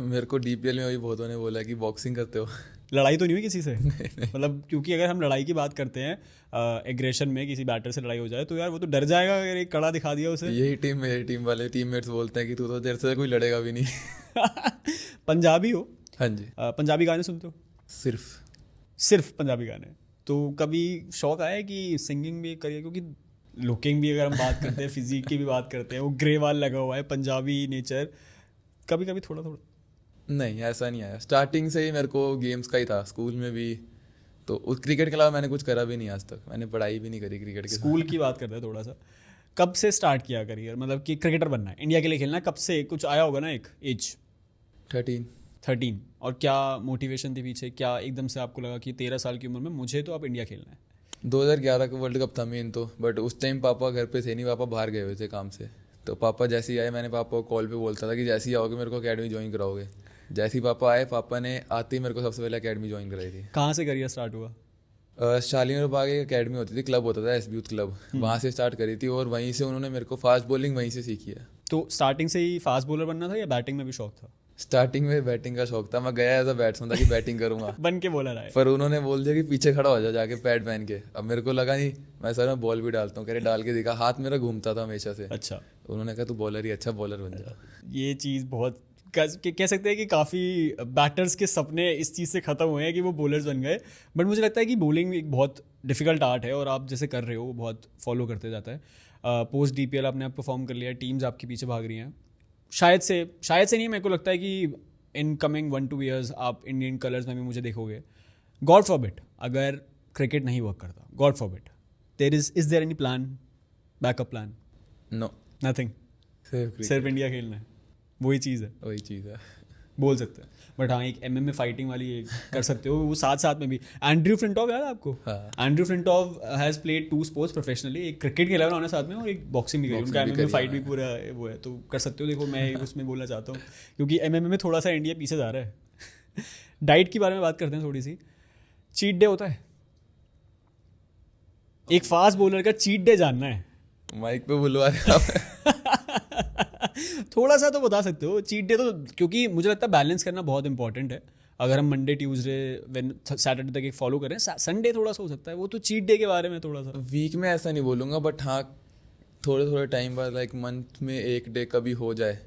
मेरे को डीपीएल में भी बहुतों ने बोला कि बॉक्सिंग करते हो। लड़ाई तो नहीं हुई किसी से? मतलब क्योंकि अगर हम लड़ाई की बात करते हैं, एग्रेशन में किसी बैटर से लड़ाई हो जाए तो यार वो तो डर जाएगा अगर एक कड़ा दिखा दिया उसे। यही टीम, मेरी टीम वाले टीममेट्स बोलते हैं कि तू तो देर से कोई लड़ेगा भी नहीं। पंजाबी हो? हाँ जी। पंजाबी गाने सुनते हो? सिर्फ पंजाबी गाने? तो कभी शौक आया है कि सिंगिंग भी करिए? क्योंकि लुकिंग भी अगर हम बात करते हैं, फिजिक की भी बात करते हैं, वो ग्रे वाल लगा हुआ है, पंजाबी नेचर, कभी कभी थोड़ा थोड़ा? नहीं, ऐसा नहीं आया। स्टार्टिंग से ही मेरे को गेम्स का ही था, स्कूल में भी। तो उस क्रिकेट के अलावा मैंने कुछ करा भी नहीं आज तक, मैंने पढ़ाई भी नहीं करी क्रिकेट के स्कूल की बात करते हैं थोड़ा सा। कब से स्टार्ट किया करियर, मतलब कि क्रिकेटर बनना है, इंडिया के लिए खेलना है? कब से कुछ आया होगा ना एक एज? 13। और क्या मोटिवेशन थी पीछे? क्या एकदम से आपको लगा कि 13 साल की उम्र में मुझे तो अब इंडिया खेलना है? 2011 का वर्ल्ड कप था मेन तो, बट उस टाइम पापा घर पे थे नहीं, पापा बाहर गए हुए थे काम से। तो पापा जैसे ही आए, मैंने पापा को कॉल पे बोलता था कि जैसे ही आओगे मेरे को अकेडमी ज्वाइन कराओगे। जैसे ही पापा आए, पापा ने आते ही मेरे को सबसे पहले अकेडमी ज्वाइन कराई थी। कहाँ से करियर स्टार्ट हुआ? शालीनर बाग एक अकेडमी होती थी, क्लब होता था एसबी यूथ क्लब, वहाँ से स्टार्ट करी थी, और वहीं से उन्होंने मेरे को फास्ट बॉलिंग वहीं से सीखी है। तो स्टार्टिंग से ही फास्ट बॉलर बनना था या बैटिंग में भी शौक था? स्टार्टिंग में बैटिंग का शौक था, मैं गया एज अ बैट्समैन था कि बैटिंग करूंगा। बन के बॉलर आए? पर उन्होंने बोल दिया कि पीछे खड़ा हो जा जाके पैड पहन के। अब मेरे को लगा नहीं, मैं सर मैं बॉल भी डालता हूँ, कह रहे डाल के दिखा। हाथ मेरा घूमता था हमेशा से। अच्छा। उन्होंने कहा तू बॉलर ही अच्छा बॉलर बन जा। ये चीज़ बहुत कह सकते हैं कि काफ़ी बैटर्स के सपने इस चीज़ से ख़त्म हुए हैं कि वो बॉलर्स बन गए। बट मुझे लगता है कि बॉलिंग एक बहुत डिफ़िकल्ट आर्ट है और आप जैसे कर रहे हो वो बहुत फॉलो करते जाता है। पोस्ट डीपीएल आपने आप परफॉर्म कर लिया, टीम्स आपके पीछे भाग रही हैं। शायद से नहीं, मेरे को लगता है कि इन कमिंग 1-2 ईयर्स आप इंडियन कलर्स में भी मुझे देखोगे। गॉड फॉरबिड अगर क्रिकेट नहीं वर्क करता, God forbid, is there any plan, backup plan? No, nothing, सिर्फ इंडिया खेलना है, वही चीज़ है? वही चीज़ है, बोल सकते हैं। बट हाँ, एक एमएमए फाइटिंग वाली एक कर सकते हो, वो साथ साथ में भी। एंड्रयू फ्लिंटॉफ याद है आपको? हाँ। Andrew Flintoff has played 2 sports professionally, एक क्रिकेट खेला उन्होंने साथ में और एक बॉक्सिंग भी करी। उनका एमएमए फाइट भी पूरा वो है, तो कर सकते हो। देखो मैं उसमें बोलना चाहता हूँ क्योंकि एमएमए में थोड़ा सा इंडिया पीछे जा रहा है। डाइट की बारे में बात करते हैं थोड़ी सी। चीट डे होता है? एक फास्ट बॉलर का चीट डे जानना है। माइक पे बुलवा रहे आप। थोड़ा सा तो बता सकते हो चीट डे तो, क्योंकि मुझे लगता है बैलेंस करना बहुत इंपॉर्टेंट है। अगर हम मंडे ट्यूसडे सैटरडे तक एक फॉलो करें, संडे थोड़ा सा हो सकता है, वो तो चीट डे के बारे में थोड़ा सा। वीक में ऐसा नहीं बोलूँगा, बट हाँ थोड़े थोड़े टाइम बाद, लाइक मंथ में एक डे कभी हो जाए,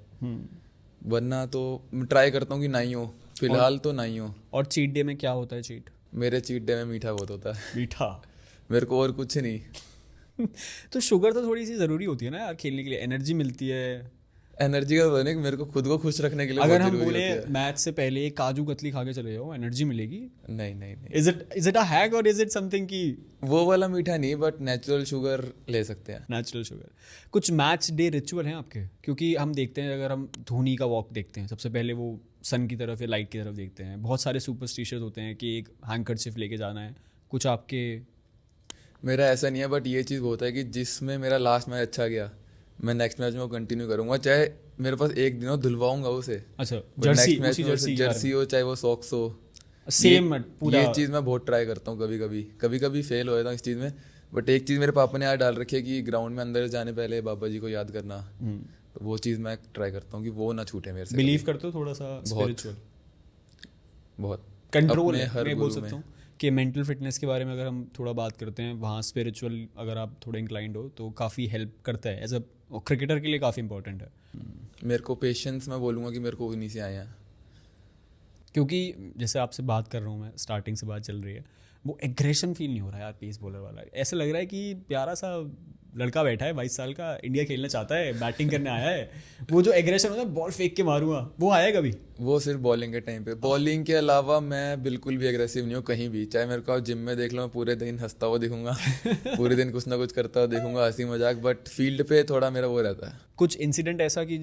वरना तो ट्राई करता हूँ कि नहीं हो, फिलहाल तो नहीं हो। और चीट डे में क्या होता है? चीट मेरे चीट डे में मीठा बहुत होता है। मीठा? मेरे को और कुछ नहीं। तो शुगर तो थोड़ी सी ज़रूरी होती है ना यार खेलने के लिए, एनर्जी मिलती है। एनर्जी का बने मेरे को खुद को खुश रखने के लिए अगर बहुत हम जरूरी बोले होती है। मैच से पहले काजू कतली खा के चले जाओ, एनर्जी मिलेगी? नहीं नहीं नहीं, इज इट अ हैक और इज इट समथिंग की वो वाला मीठा नहीं, बट नेचुरल शुगर ले सकते हैं। Natural sugar? कुछ मैच डे रिचुअल हैं आपके? क्योंकि हम देखते हैं, अगर हम धोनी का वॉक देखते हैं, सबसे पहले वो सन की तरफ या लाइट की तरफ देखते हैं। बहुत सारे सुपरस्टिशियस होते हैं कि एक हैंकरचिफ लेके जाना है। कुछ आपके? मेरा ऐसा नहीं है, बट ये चीज़ होता है कि जिसमें मेरा लास्ट मैच अच्छा गया, मैं नेक्स्ट मैच में वो कंटिन्यू करूंगा, चाहे मेरे पास एक दिन हो, धुलवाऊंगा उसे। अच्छा, But जर्सी, next match उसी में जर्सी जर्सी हो चाहे वो सॉक्स हो, सेम पूरा। ये चीज़ मैं बहुत ट्राई करता हूँ। कभी कभी फेल हो जाता हूँ इस चीज़ में, बट एक चीज़ मेरे पापा ने याद डाल रखी है कि ग्राउंड में अंदर जाने पहले बाबा जी को याद करना। तो वो चीज़ मैं ट्राई करता हूँ कि वो ना छूटे मेरे से। बिलीव करते हो थोड़ा सा स्पिरिचुअल? बहुत कंट्रोल अपने है, हर मैं बोल गुरु सकता में। हूँ कि मेंटल फिटनेस के बारे में अगर हम थोड़ा बात करते हैं, वहाँ स्पिरिचुअल अगर आप थोड़े इंक्लाइंड हो तो काफ़ी हेल्प करता है। एज अ क्रिकेटर के लिए काफ़ी इंपॉर्टेंट है। मेरे को पेशेंस मैं बोलूँगा कि मेरे को उन्हीं से आए हैं। क्योंकि जैसे आपसे बात कर रहा हूँ मैं, स्टार्टिंग से बात चल रही है, वो एग्रेशन फील नहीं हो रहा है यार पेस बॉलर वाला। ऐसा लग रहा है कि प्यारा सा लड़का बैठा है 22 साल का, इंडिया खेलना चाहता है, बैटिंग करने आया है। वो जो एग्रेशन होता है, बॉल फेंक के मारूंगा, वो आया कभी? वो सिर्फ बॉलिंग के टाइम पे। बॉलिंग के अलावा मैं बिल्कुल भी एग्रेसिव नहीं हूँ कहीं भी। चाहे मेरे को आप जिम में देख लो, मैं पूरे दिन हंसता हुआ दिखूंगा, पूरे दिन कुछ ना कुछ करता हुआ दिखूंगा, हंसी मजाक। बट फील्ड पे थोड़ा मेरा वो रहता है। कुछ इंसिडेंट ऐसा कि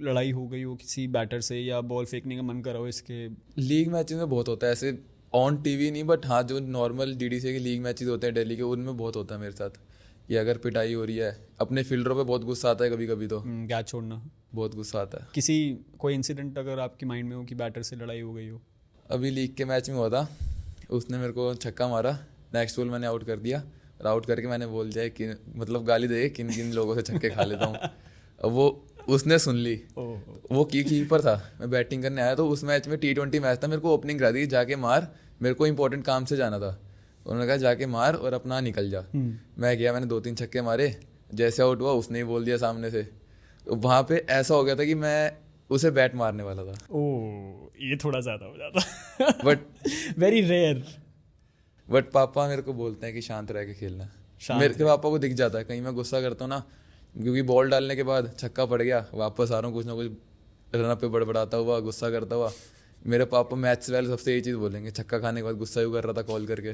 लड़ाई हो गई हो किसी बैटर से, या बॉल फेंकने का मन करा हो इसके? लीग मैचेस में बहुत होता है ऐसे, ऑन टीवी नहीं, बट हाँ जो नॉर्मल डीडीसी के लीग मैचेस होते हैं दिल्ली के, उनमें बहुत होता है मेरे साथ। कि अगर पिटाई हो रही है, अपने फील्डरों पे बहुत गुस्सा आता है कभी कभी, तो कैच छोड़ना, बहुत गुस्सा आता है। किसी कोई इंसिडेंट अगर आपके माइंड में हो कि बैटर से लड़ाई हो गई हो? अभी लीग के मैच में हुआ था, उसने मेरे को छक्का मारा, नेक्स्ट बॉल मैंने आउट कर दिया, और आउट करके मैंने बोल दिया कि मतलब गाली दे किन किन लोगों से छक्के खा लेता हूँ। अब वो उसने सुन ली। वो कीपर था, मैं बैटिंग करने आया, तो उस मैच में T20 मैच था, मेरे को ओपनिंग करा दी, जाके मार, मेरे को इंपॉर्टेंट काम से जाना था। उन्होंने कहा जाके मार और अपना निकल जा। मैं गया, मैंने 2-3 छक्के मारे, जैसे आउट हुआ उसने ही बोल दिया सामने से। तो वहाँ पे ऐसा हो गया था कि मैं उसे बैट मारने वाला था। ये थोड़ा ज़्यादा हो जाता बट वेरी रेयर। बट पापा मेरे को बोलते हैं कि शांत रह के खेलना। शांत मेरे के पापा को दिख जाता है कहीं मैं गुस्सा करता हूँ ना, क्योंकि बॉल डालने के बाद छक्का पड़ गया, वापस आ रहा हूँ कुछ ना कुछ रनअप पे बड़बड़ाता हुआ, गुस्सा करता हुआ। मेरे पापा मैच से पहले सबसे यही चीज़ बोलेंगे, छक्का खाने के बाद गुस्सा क्यों कर रहा था कॉल करके।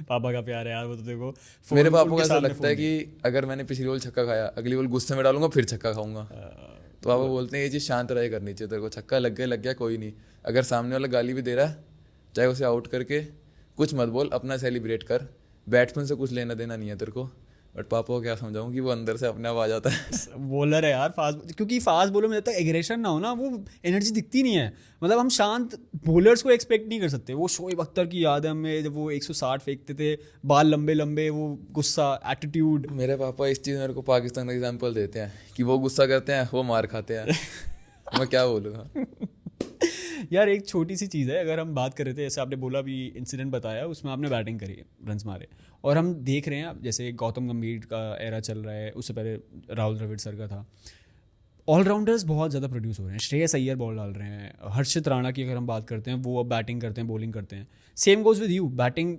पापा का प्यार है यार, वो तो देखो मेरे पापा को ऐसा लगता है कि अगर मैंने पिछली बॉल छक्का खाया, अगली बॉल गुस्से में डालूंगा फिर छक्का खाऊंगा। तो पापा बोलते हैं ये चीज़ शांत रहे करनी चाहिए, तेरे को छक्का लग गया कोई नहीं, अगर सामने वाला गाली भी दे रहा है, चाहे उसे आउट करके कुछ मत बोल, अपना सेलिब्रेट कर, बैट्समैन से कुछ लेना देना नहीं है तेरे को। बट पापा को क्या समझाऊं कि वो अंदर से अपने आप आ जाता है। बॉलर है यार फास्ट, क्योंकि फास्ट बॉलर में जब तक एग्रेशन ना हो ना, वो एनर्जी दिखती नहीं है। मतलब हम शांत बॉलर्स को एक्सपेक्ट नहीं कर सकते। वो शोएब अख्तर की याद है हमें, जब वो 160 फेंकते थे, बाल लंबे लंबे, वो गुस्सा, एटीट्यूड। मेरे पापा इस चीज़ में मेरे को पाकिस्तान का एग्जाम्पल देते हैं कि वो गुस्सा करते हैं, वो मार खाते हैं। मैं क्या बोलूँगा। यार एक छोटी सी चीज़ है, अगर हम बात कर रहे थे, जैसे आपने बोला भी इंसिडेंट बताया, उसमें आपने बैटिंग करी, रन्स मारे, और हम देख रहे हैं जैसे गौतम गंभीर का एरा चल रहा है, उससे पहले राहुल द्रविड़ सर का था। ऑलराउंडर्स बहुत ज़्यादा प्रोड्यूस हो रहे हैं, श्रेयस अय्यर बॉल डाल रहे हैं, हर्षित राणा की अगर हम बात करते हैं, वो अब बैटिंग करते हैं, बॉलिंग करते हैं। Same goes with you, batting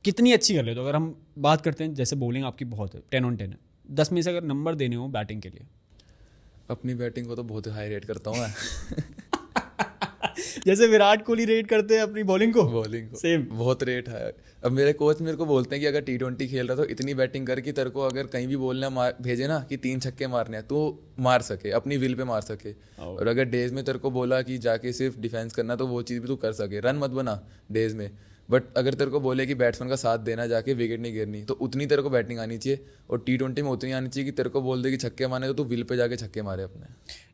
कितनी अच्छी कर ले, तो अगर हम बात करते हैं जैसे बॉलिंग आपकी बहुत है, 10 on 10 है, 10 में से अगर नंबर देने हो बैटिंग के लिए? अपनी बैटिंग को तो बहुत हाई रेट करता हूँ मैं। जैसे विराट कोहली रेट करते हैं अपनी बॉलिंग को, बॉलिंग को सेम बहुत रेट है। अब मेरे कोच मेरे को बोलते हैं कि अगर T20 खेल रहा तो इतनी बैटिंग कर कि तेरे को अगर कहीं भी बोलना भेजे ना कि 3 छक्के मारने हैं, तो मार सके, अपनी विल पे मार सके। और अगर डेज में तेरे को बोला कि जाके सिर्फ डिफेंस करना, तो वो चीज़ भी तू कर सके, रन मत बना डेज में। बट अगर तेरे को बोले कि बैट्समैन का साथ देना, जाके विकेट नहीं गिरनी, तो उतनी तेरे को बैटिंग आनी चाहिए। और T20 में उतनी आनी चाहिए कि तेरे को बोल दे कि छक्के मारने, तो तू विल पे जाके छक्के मारे अपने।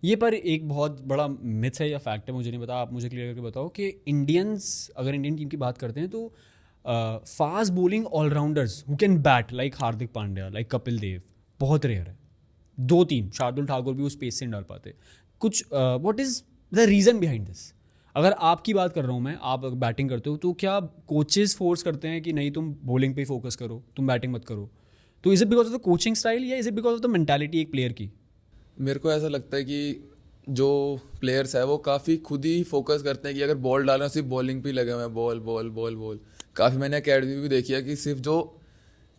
ये पर एक बहुत बड़ा मिथ है या फैक्ट है, मुझे नहीं पता, आप मुझे क्लियर करके बताओ कि इंडियंस, अगर इंडियन टीम की बात करते हैं, तो fast bowling allrounders who can bat like Hardik Pandya, like Kapil Dev, बहुत रेयर है। 2-3 शार्दुल ठाकुर भी उस पेस से नहीं डाल पाते। कुछ what is the reason behind this? अगर आपकी बात कर रहा हूँ मैं, आप बैटिंग करते हो, तो क्या कोचेस फोर्स करते हैं कि नहीं तुम बॉलिंग पे फोकस करो, तुम बैटिंग मत करो? तो is it because of the coaching style, या is it because of the mentality एक प्लेयर की? मेरे को ऐसा लगता है कि जो प्लेयर्स है वो काफ़ी खुद ही फोकस करते हैं कि अगर बॉल डालना, सिर्फ बॉलिंग पे ही लगे हुए हैं, बॉल बॉल बॉल बॉल। काफ़ी मैंने अकेडमी भी देखी है कि सिर्फ जो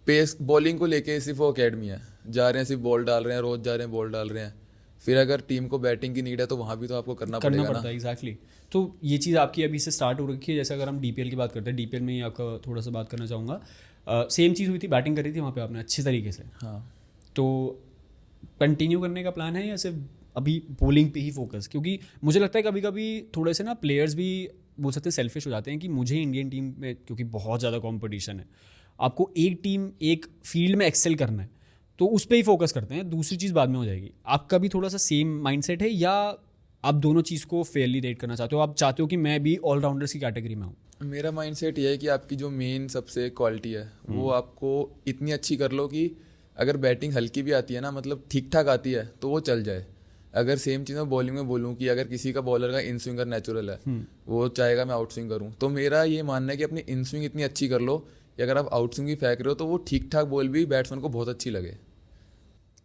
पेस बॉलिंग को लेके सिर्फ वो अकेडमी है, जा रहे हैं सिर्फ बॉल डाल रहे हैं, रोज जा रहे हैं बॉल डाल रहे हैं। फिर अगर टीम को बैटिंग की नीड है तो वहाँ भी तो आपको करना पड़ेगा पड़ता है। एग्जैक्टली। तो ये चीज़ आपकी अभी से स्टार्ट हो रखी है। जैसे अगर हम डीपीएल की बात करते हैं, डीपीएल में ही आपका थोड़ा सा बात करना चाहूँगा। सेम चीज़ हुई थी, बैटिंग करी थी वहाँ पे आपने अच्छी तरीके से। हाँ। तो कंटिन्यू करने का प्लान है या सिर्फ अभी बॉलिंग पे ही फोकस? क्योंकि मुझे लगता है कभी कभी थोड़े से ना प्लेयर्स भी बोल सकते हैं सेल्फिश हो जाते हैं कि मुझे इंडियन टीम में, क्योंकि बहुत ज़्यादा कंपटीशन है, आपको एक टीम एक फील्ड में एक्सेल करना है तो उस पर ही फोकस करते हैं, दूसरी चीज़ बाद में हो जाएगी। आपका भी थोड़ा सा सेम माइंडसेट है या आप दोनों चीज़ को फेयरली रेट करना चाहते हो? आप चाहते हो कि मैं भी ऑलराउंडर्स की कैटेगरी में हूँ? मेरा माइंडसेट ये है कि आपकी जो मेन सबसे क्वालिटी है वो आपको इतनी अच्छी कर लो कि अगर बैटिंग हल्की भी आती है ना, मतलब ठीक ठाक आती है, तो वो चल जाए। अगर सेम चीज़ मैं बॉलिंग में बोलूँ कि अगर किसी का बॉलर का इन स्विंगर नेचुरल है, वो चाहेगा मैं आउट स्विंग करूँ, तो मेरा ये मानना है कि अपनी इन स्विंग इतनी अच्छी कर लो कि अगर आप आउट स्विंग भी फेंक रहे हो तो वो ठीक ठाक बॉल भी बैट्समैन को बहुत अच्छी लगे।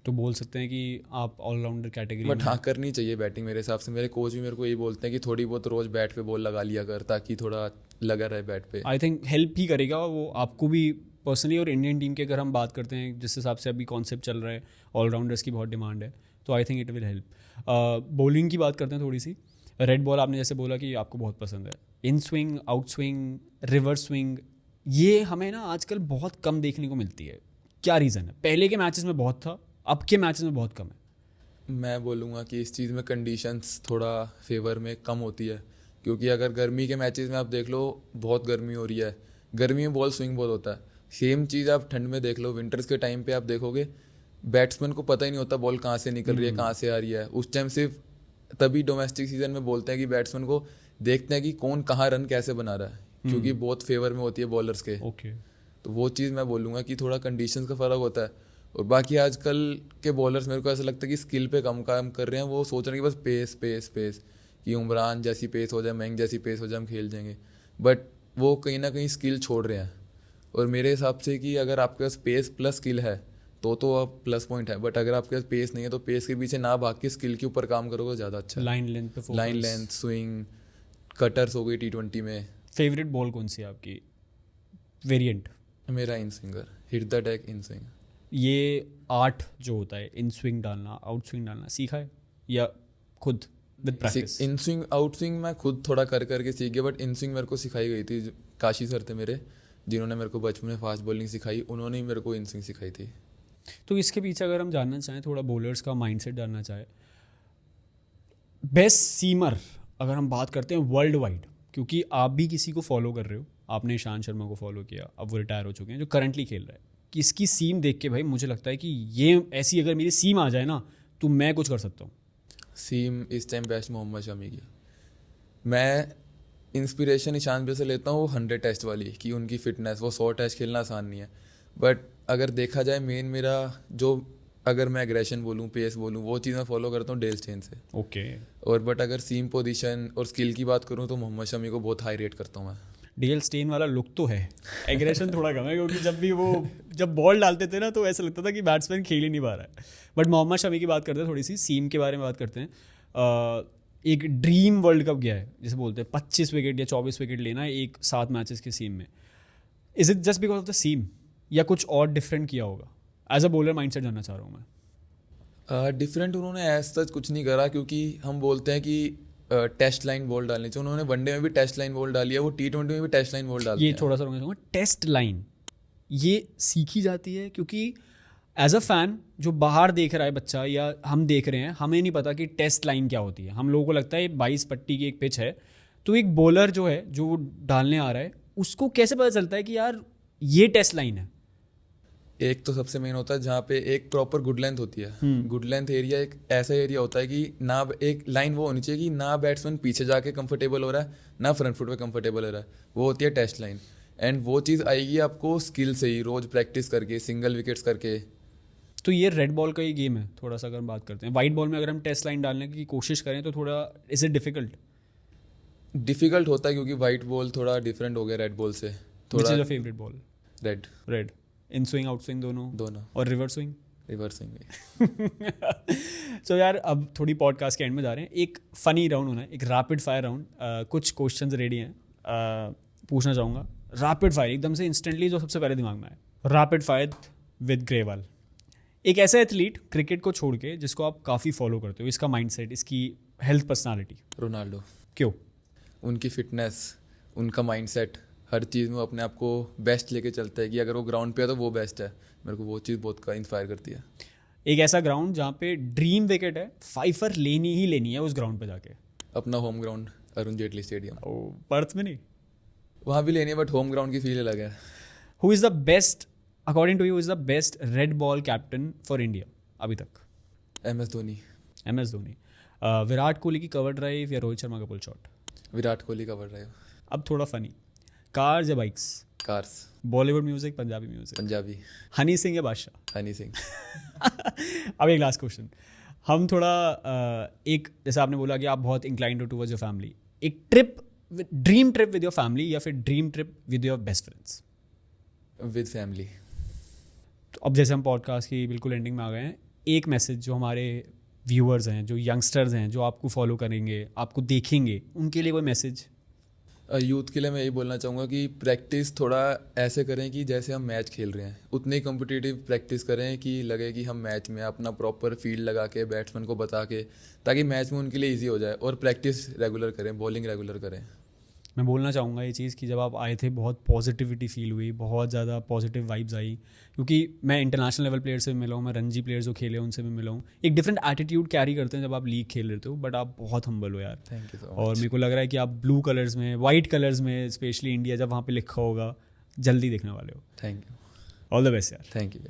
तो बोल सकते हैं कि आप ऑलराउंडर कैटेगरी बट हाँ, करनी चाहिए बैटिंग मेरे हिसाब से। मेरे कोच भी मेरे को यही बोलते हैं कि थोड़ी बहुत रोज बैट पे बॉल लगा लिया कर ताकि थोड़ा लगा रहे बैट पे। आई थिंक हेल्प ही करेगा वो आपको भी पर्सनली। और इंडियन टीम के अगर हम बात करते हैं जिस हिसाब से अभी कॉन्सेप्ट चल रहा है, ऑलराउंडर्स की बहुत डिमांड है, तो I think it will help. Bowling की बात करते हैं थोड़ी सी। रेड बॉल आपने जैसे बोला कि आपको बहुत पसंद है। In swing, out swing, reverse swing, ये हमें ना आजकल बहुत कम देखने को मिलती है। क्या रीज़न है? पहले के मैचेस में बहुत था, अब के मैचेस में बहुत कम है। मैं बोलूँगा कि इस चीज़ में कंडीशंस थोड़ा फेवर में कम होती है, क्योंकि अगर गर्मी के मैचेस में आप देख लो बहुत गर्मी हो रही है, गर्मी में बॉल स्विंग बहुत होता है। सेम चीज़ आप ठंड में देख लो, विंटर्स के टाइम पे आप देखोगे बैट्समैन को पता ही नहीं होता बॉल कहाँ से निकल रही है, कहाँ से आ रही है। उस टाइम सिर्फ तभी डोमेस्टिक सीजन में बोलते हैं कि बैट्समैन को देखते हैं कि कौन कहाँ रन कैसे बना रहा है, क्योंकि बहुत फेवर में होती है बॉलर्स के। ओके। तो वो चीज़ मैं बोलूँगा कि थोड़ा कंडीशंस का फ़र्क होता है। और बाकी आजकल के बॉलर्स मेरे को ऐसा लगता है कि स्किल पे कम काम कर रहे हैं। वो सोच रहे हैं कि बस पेस पेस पेस, कि उमरान जैसी पेस हो जाए, मैंग जैसी पेस हो जाए, हम खेल जाएंगे। बट वो कहीं ना कहीं स्किल छोड़ रहे हैं। और मेरे हिसाब से कि अगर आपके पास पेस प्लस स्किल है तो आप प्लस पॉइंट है। बट अगर आपके पास पेस नहीं है तो पेस के पीछे ना भाग के स्किल के ऊपर काम करोगे ज़्यादा अच्छा। लाइन लेंथ पे focus, line length, swing, cutters हो गई T20 में। फेवरेट बॉल कौन सी है आपकी वेरिएंट? मेरा in swinger, hit the deck in swing. ये आर्ट जो होता है, इन स्विंग डालना, आउट स्विंग डालना, सीखा है या खुद with practice? In swing out swing मैं खुद थोड़ा कर करके सीख गया, बट इन स्विंग मेरे को सिखाई गई थी। काशी सर थे मेरे, जिन्होंने मेरे को बचपन में फास्ट बॉलिंग सिखाई, उन्होंने ही मेरे को इन स्विंग सिखाई थी। तो इसके पीछे अगर हम जानना चाहें, थोड़ा बॉलर्स का माइंडसेट जानना चाहें, बेस्ट सीमर अगर हम बात करते हैं वर्ल्ड वाइड, क्योंकि आप भी किसी को फॉलो कर रहे हो, आपने ईशांत शर्मा को फॉलो किया, अब वो रिटायर हो चुके हैं, जो करंटली खेल रहा है, कि इसकी सीम देख के भाई मुझे लगता है कि ये ऐसी अगर मेरी सीम आ जाए ना तो मैं कुछ कर सकता हूँ। सीम इस टाइम बेस्ट मोहम्मद शमी की। मैं इंस्पिरेशन ईशान भाई से लेता हूँ, वो 100 टेस्ट वाली, कि उनकी फिटनेस, वो 100 टेस्ट खेलना आसान नहीं है। बट अगर देखा जाए मेन मेरा जो, अगर मैं एग्रेशन बोलूँ, पेस बोलूँ, वो चीज़ मैं फॉलो करता हूँ डेल स्टेन से। ओके। और बट अगर सीम पोजीशन और स्किल की बात करूँ तो मोहम्मद शमी को बहुत हाई रेट करता हूँ मैं। डीएल स्टेन वाला लुक तो है, एग्रेशन थोड़ा कम है, क्योंकि जब बॉल डालते थे ना तो ऐसा लगता था कि बैट्समैन खेल ही नहीं पा रहा है। बट मोहम्मद शमी की बात करते हैं, थोड़ी सी सीम के बारे में बात करते हैं। एक ड्रीम वर्ल्ड कप गया है जिसे बोलते हैं, 25 विकेट या 24 विकेट लेना है एक 7 मैचेस के सीम में। Is it just because of the seam या कुछ और डिफरेंट किया होगा? एज अ बॉलर माइंडसेट जानना चाह रहा हूँ मैं। डिफरेंट उन्होंने एज सच कुछ नहीं करा, क्योंकि हम बोलते हैं कि टेस्ट लाइन बॉल डालनी चाहिए। उन्होंने वनडे में भी टेस्ट लाइन बॉल डाली है, वो T20 में भी टेस्ट लाइन बॉल डालती है। ये थोड़ा सा चाहूँगा, टेस्ट लाइन ये सीखी जाती है? क्योंकि एज अ फैन जो बाहर देख रहा है बच्चा या हम देख रहे हैं, हमें नहीं पता कि टेस्ट लाइन क्या होती है। हम लोगों को लगता है 22 पट्टी की एक पिच है, तो एक बॉलर जो है जो डालने आ रहा है उसको कैसे पता चलता है कि यार ये टेस्ट लाइन है? एक तो सबसे मेन होता है जहाँ पे एक प्रॉपर गुड लेंथ होती है। गुड लेंथ एरिया एक ऐसा एरिया होता है कि ना एक लाइन वो होनी चाहिए कि ना बैट्समैन पीछे जाके कंफर्टेबल हो रहा है, ना फ्रंट फुट पे कंफर्टेबल हो रहा है, वो होती है टेस्ट लाइन। एंड वो चीज़ आएगी आपको स्किल से ही, रोज प्रैक्टिस करके, सिंगल विकेट्स करके। तो ये रेड बॉल का ही गेम है थोड़ा सा। अगर हम बात करते हैं वाइट बॉल में, अगर हम टेस्ट लाइन डालने की कोशिश करें तो थोड़ा इज इट डिफिकल्ट होता है, क्योंकि वाइट बॉल थोड़ा डिफरेंट हो गया रेड बॉल से थोड़ा। Favourite ball red in swing, out swing दोनों और reverse swing? Reverse swing. So यार अब थोड़ी पॉडकास्ट के एंड में जा रहे हैं। एक फ़नी राउंड होना है, एक रैपिड फायर राउंड। कुछ क्वेश्चंस रेडी हैं, पूछना चाहूँगा रैपिड फायर एकदम से, इंस्टेंटली जो सबसे पहले दिमाग में आए। रैपिड फायर विद ग्रेवाल, एक ऐसा एथलीट क्रिकेट को छोड़ के जिसको आप काफ़ी फॉलो करते हो, इसका माइंडसेट, इसकी हेल्थ, पर्सनालिटी। रोनाल्डो। क्यों? उनकी फिटनेस, उनका माइंडसेट, हर चीज़ में वो अपने आप को बेस्ट लेके चलता है कि अगर वो ग्राउंड पे है तो वो बेस्ट है। मेरे को वो चीज़ बहुत का इंस्पायर करती है। एक ऐसा ग्राउंड जहाँ पे ड्रीम विकेट है, फाइफर लेनी ही लेनी है उस ग्राउंड पे जाके। अपना home ground Arun Jaitley stadium. ओ, पर्थ में नहीं? वहाँ भी लेनी है बट होम ग्राउंड की फील अलग है। Who is the best, according to you, is the best red ball captain for India अभी तक? MS धोनी। MS धोनी। विराट कोहली की कवर ड्राइव या रोहित शर्मा का पुल शॉट? विराट कोहली का बढ़ रहा है। अब थोड़ा फनी, कार्स या bikes? Cars. Bollywood music, Punjabi music? Punjabi. Honey Singh या बादशाह? हनी सिंह। अब एक लास्ट क्वेश्चन, हम थोड़ा एक, जैसे आपने बोला कि आप बहुत इंक्लाइंड हो टूवर्ड्स योर फैमिली, एक trip, dream trip with your family या फिर dream trip with your best friends? With family. तो अब जैसे हम पॉडकास्ट की बिल्कुल एंडिंग में आ गए हैं, एक मैसेज जो हमारे व्यूअर्स हैं, जो यंगस्टर्स हैं, जो आपको फॉलो करेंगे, आपको देखेंगे, उनके लिए कोई मैसेज? यूथ के लिए मैं यही बोलना चाहूँगा कि प्रैक्टिस थोड़ा ऐसे करें कि जैसे हम मैच खेल रहे हैं, उतनी कम्पिटिटिव प्रैक्टिस करें कि लगे कि हम मैच में अपना प्रॉपर फील्ड लगा के बैट्समैन को बता के, ताकि मैच में उनके लिए इजी हो जाए। और प्रैक्टिस रेगुलर करें, बॉलिंग रेगुलर करें। मैं बोलना चाहूँगा ये चीज़ कि जब आप आए थे बहुत पॉजिटिविटी फील हुई, बहुत ज़्यादा पॉजिटिव वाइब्स आई, क्योंकि मैं इंटरनेशनल लेवल प्लेयर से भी मिला हूँ, मैं रणजी प्लेयर्स जो खेले उनसे भी मिला हूँ। एक डिफरेंट एटीट्यूड कैरी करते हैं जब आप लीग खेल रहे हो, बट आप बहुत हम्बल हो यार। थैंक यू सो और मेरे को लग रहा है कि आप ब्लू कलर्स में, वाइट कलर्स में, स्पेशली इंडिया जब वहाँ पे लिखा होगा, जल्दी देखने वाले हो। Thank you. All the best यार। Thank you.